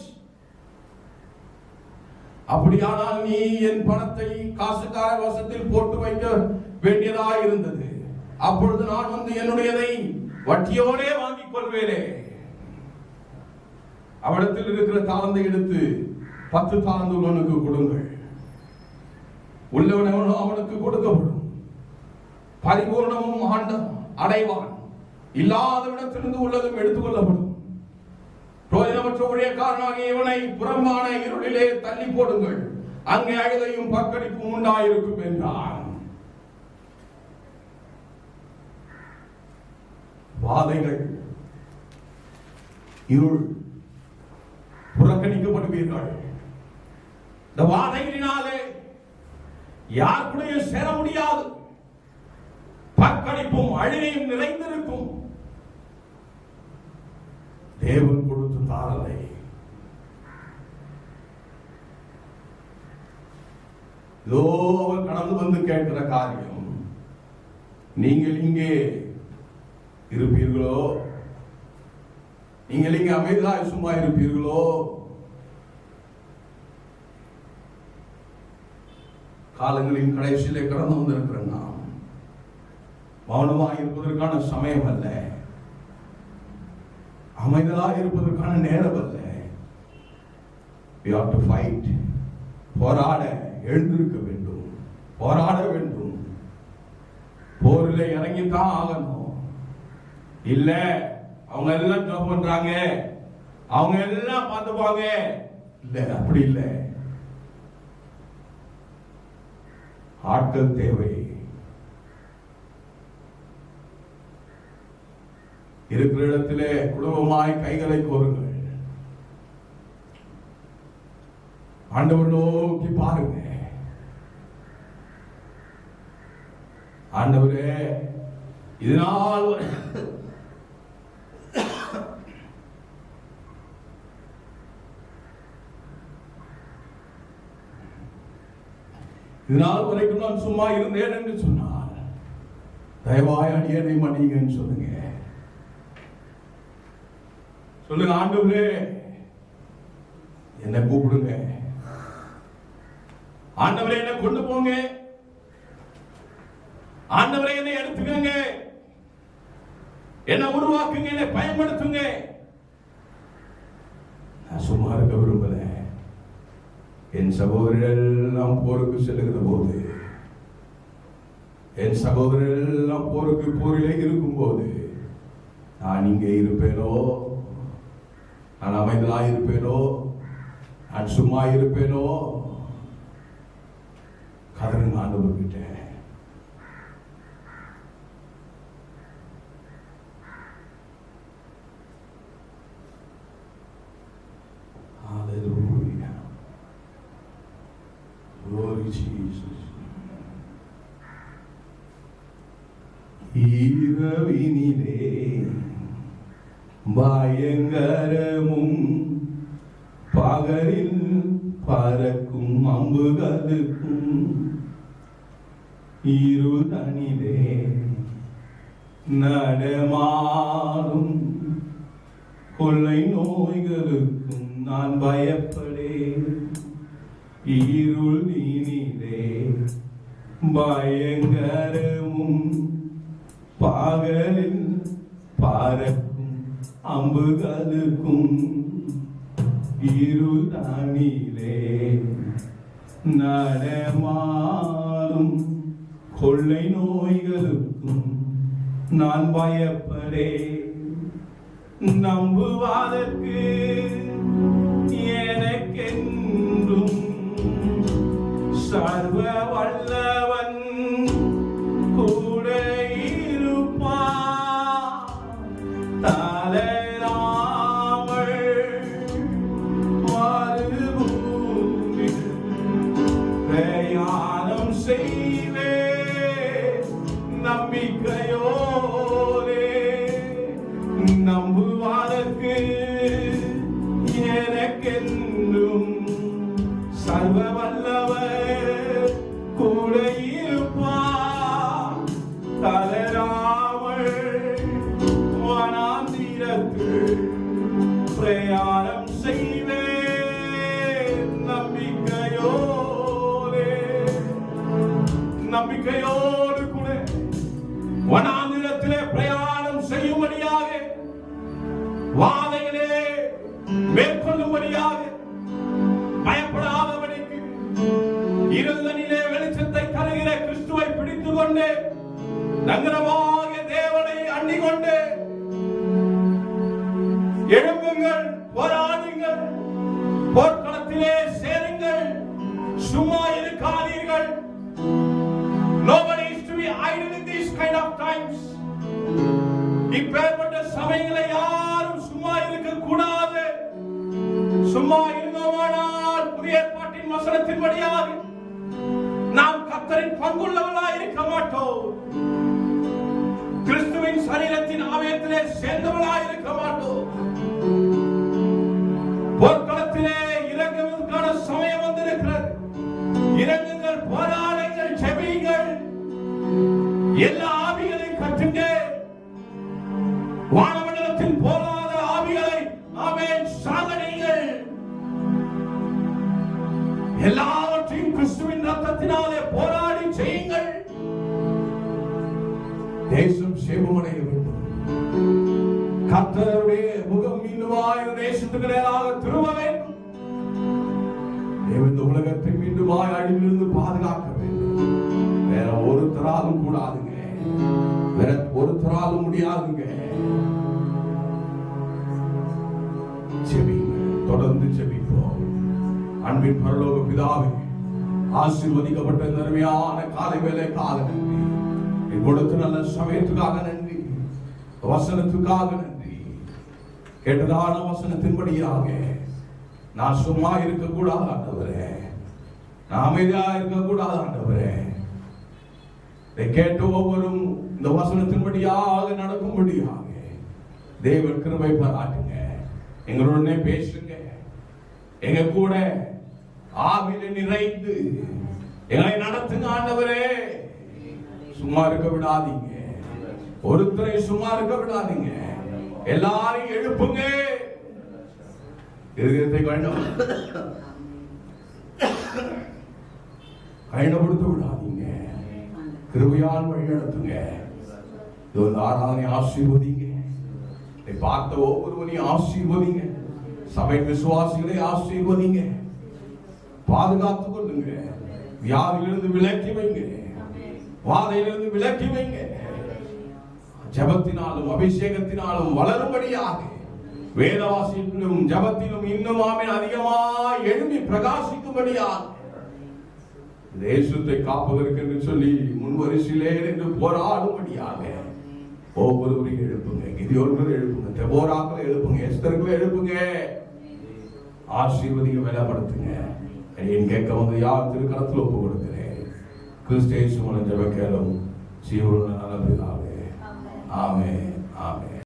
அப்படியானால் நீ என் பணத்தை காசுக்கார வசத்தில் போட்டு வைக்க வேண்டியதாக இருந்தது. அப்பொழுது நான் வந்து என்னுடையதை வட்டியோடே வாங்கிக் கொள்வேனே. அவரிடத்தில் இருக்கிற தாளந்தை எடுத்து 10 தாளந்து உள்ளவனுக்கு கொடுங்கள். உள்ளவனவனோ அவனுக்கு கொடுக்கப்படும், பரிபூர்ணமும் அடைவான். இல்லாத இடத்திலிருந்து உள்ளதும் எடுத்துக் கொள்ளப்படும். பிரயோஜனமற்ற ஊழியக்காரனாகிய இவனை புறம்பான இருளிலே தள்ளி போடுங்கள், அங்கே அழுகையும் பக்கடிப்பும் உண்டாயிருக்கும் என்றான். வாதைகள், இருள், புறக்கணிக்கப்படுவீர்கள். இந்த வாதைகளினாலே யார் கூட சேர முடியாது. பக்கடிப்பும் அழுகையும் நிறைந்திருக்கும். தேவன் கொடுத்து தாரலை. இதோ அவர் கடந்து வந்து கேட்கிற காரியம், நீங்கள் இங்கே இருப்பீர்களோ? நீங்கள் இங்கே அமைதியாக சும்மா இருப்பீர்களோ? காலங்களின் கடைசியிலே கடந்து வந்திருக்கிற நாம் மௌனமாக இருப்பதற்கான சமயம் அல்ல, அமைதலாக இருப்பதற்கான நேரம் அல்ல. We have to fight. போராட எழுந்திருக்க வேண்டும், போராட வேண்டும். போரில் இறங்கித்தான் ஆகணும். இல்ல அவங்க எல்லாம் ஜாப் பண்றாங்க, அவங்க எல்லாம் பார்த்துப்பாங்க, இல்ல அப்படி இல்லை. ஆட்கள் தேவை. இருக்கிற இடத்திலே குடும்பமாய் கைகளை கோருங்கள். ஆண்டவர் நோக்கி பாருங்க. ஆண்டவரே, இதனால் இதனால் வரைக்கும் நான் சும்மா இருந்தேன் என்று சொன்னார். தயவாய் அடியனை மன்னிங்கன்னு சொல்லுங்க. சொல்லுங்க, ஆண்டவரே என்ன கூப்பிடுங்க, ஆண்டவரே என்ன கொண்டு போங்க, ஆண்டவரே என்னை எடுத்துக்கங்க, என்ன உருவாக்குங்க, என்னை பயன்படுத்துங்க. நான் சும்மா இருக்க விரும்பல. என் சகோதரர்கள் எல்லாம் போருக்கு செல்லுகிற போது, என் சகோதரர்கள் எல்லாம் போரிலே இருக்கும் போது நான் இங்கே இருப்பேனோ, நான் அமைதலாக இருப்பேனோ, நான் சும்மா இருப்பேனோ? கதறுங்க ஆண்டவர்கிட்ட. Hallelujah. Glory Jesus. இரவினிலே பயங்கரமும் பகலில் பறக்கும் அம்புகளுக்கும் இருதனிலே நடமாடும் கொள்ளை நோய்களுக்கும் நான் பயப்படேன். இருள் நீனிலே பயங்கரமும் பகலில் பறக்கும் அம்புகளுக்கும் இருதனிலே நடமாடும் கொள்ளை நோய்களுக்கும் நான் பயப்படேன். நம்புவதற்கு எனக்கென்றும் சர்வ வல்லவன் கூட இருப்பான். தளராமல் மறுபூமியில் பிரயாணம் செய்வேன் நம்பிக்கையோரே. நம்புவதற்கு எனக்கென்றும் சர்வ வல்லவர் கூட இருப்பார். தளராமல் வனாந்திரத்தில் பிரயாணம் செய்வேன் நம்பிக்கையோரே. நம்பிக்கையோடு கூட வனாந்திரத்திலே பிரயாணம் செய்யும்படியாக, வாதையிலே மேற்கொள்ளும்படியாக, பயப்படாதபடிக்கு இருளனிலே வெளிச்சத்தை தருகிற கிறிஸ்துவை பிடித்துக் கொண்டு நங்கரமாக தேவனை அண்டிக் கொண்டு எழும்புங்கள், போராடுங்கள், போர்க்களத்திலே சேருங்கள், சும்மா இருக்காதீர்கள். Nobody is to be idle in these kind of times. இப்பேற்பட்ட சமயங்களை யாரும் சும்மா இருக்க கூடாது. சும்மா இருந்தோமானால் புதிய ஏற்பாட்டின் வசனத்தின்படியாக நாம் கர்த்தரின் பங்குள்ளவர்களாய் இருக்க மாட்டோம். கிறிஸ்துவின் சரீரத்தின் ஆலயத்திலே சேர்ந்தவர்களாய் இருக்க மாட்டோம். போர்க்களத்திலே இறங்குவதற்கான சமயம் வந்திருக்கிறது. இறங்குங்கள், போராடுங்கள், ஜெபியுங்கள், எல்லா ஆவிகளையும் கட்டுங்க. வானமண்டலத்தில் போராத ஆவிகளை ஆமென் சாகடியுங்கள். எல்லாவற்றையும் கிறிஸ்துவின் ரத்தத்தினாலே போராடி செய்யுங்கள். தேசம் சேவமடைய வேண்டும். கர்த்தருடைய முகம் மீண்டுமாய் தேசத்துக்கு நேராக திரும்ப வேண்டும். இந்த உலகத்தை மீண்டுமாய் அழிவிலிருந்து பாதுகாக்க வேண்டும். வேற ஒருத்தராலும் கூடாதுங்க, வேற ஒருத்தராலும் முடியாதுங்க. தொடர்ந்து ஜெபிப்போம். அன்பின் பரலோக பிதாவே, ஆசீர்வதிக்கப்பட்ட நன்மையான காலை வேளைக்காக நன்றி. கொடுத்த நல்ல சமயத்துக்காக நன்றி, வசனத்துக்காக நன்றி. கேட்டதான வசனத்தின்படியாக நான் சும்மா இருக்க கூடாது ஆண்டவரே, நான் அமைதியா இருக்க கூடாது ஆண்டவரே. கேட்ட ஒவ்வொரும் இந்த வசனத்தின்படியாக நடக்கும்படியாக தேவன் கிருபை பாராட்டுங்க. எங்களுடனே பேசுங்க, எங்க கூட ஆவியில நிறைந்து எங்களை நடத்துங்க ஆண்டவரே. சும்மா இருக்க விடாதீங்க, ஒருத்தரை சும்மா இருக்க விடாதீங்க. எல்லாரையும் எழுப்புங்க. இருதயத்தை கடினப்படுத்த விடாதீங்க. கிருபையால் வழி நடத்துங்க. ஆராதனை ஆசீர்வதிங்க. பார்த்த ஒவ்வொருவரையும் ஆசீர்வதிங்க. சபை விசுவாசிகளை ஆசீர்வதிங்க. பாதுகாத்துக் கொள்ளுங்க. வியாதியிலிருந்து விலக்கி வைங்க, வாதையிலிருந்து விலக்கி வைங்க. ஜபத்தினாலும் அபிஷேகத்தினாலும் வளரும்படியாக வேதவாசியிலும் ஜபத்திலும் இன்னும் அதிகமாக எழும்பி பிரகாசிக்கும்படியாக தேசத்தை காப்பதற்கு என்று சொல்லி முன்வரிசையிலே என்று போராடும்படியாக ஒவ்வொருவரையும் எழுப்புங்க. கிதியோன்களை எழுப்புங்க, தெபோராக்களை எழுப்புங்க, எஸ்தர்களை எழுப்புங்க. ஆசீர்வதிங்க, வேலைப்படுத்துங்க. என் கேட்க வந்து யார் திருக்கரத்தில் ஒப்பு கொடுக்கிறேன். கிறிஸ்து இயேசு மூலம் ஜெப கேளும். ஜீவனுள்ள நல்ல பிதாவே. ஆமென், ஆமென்.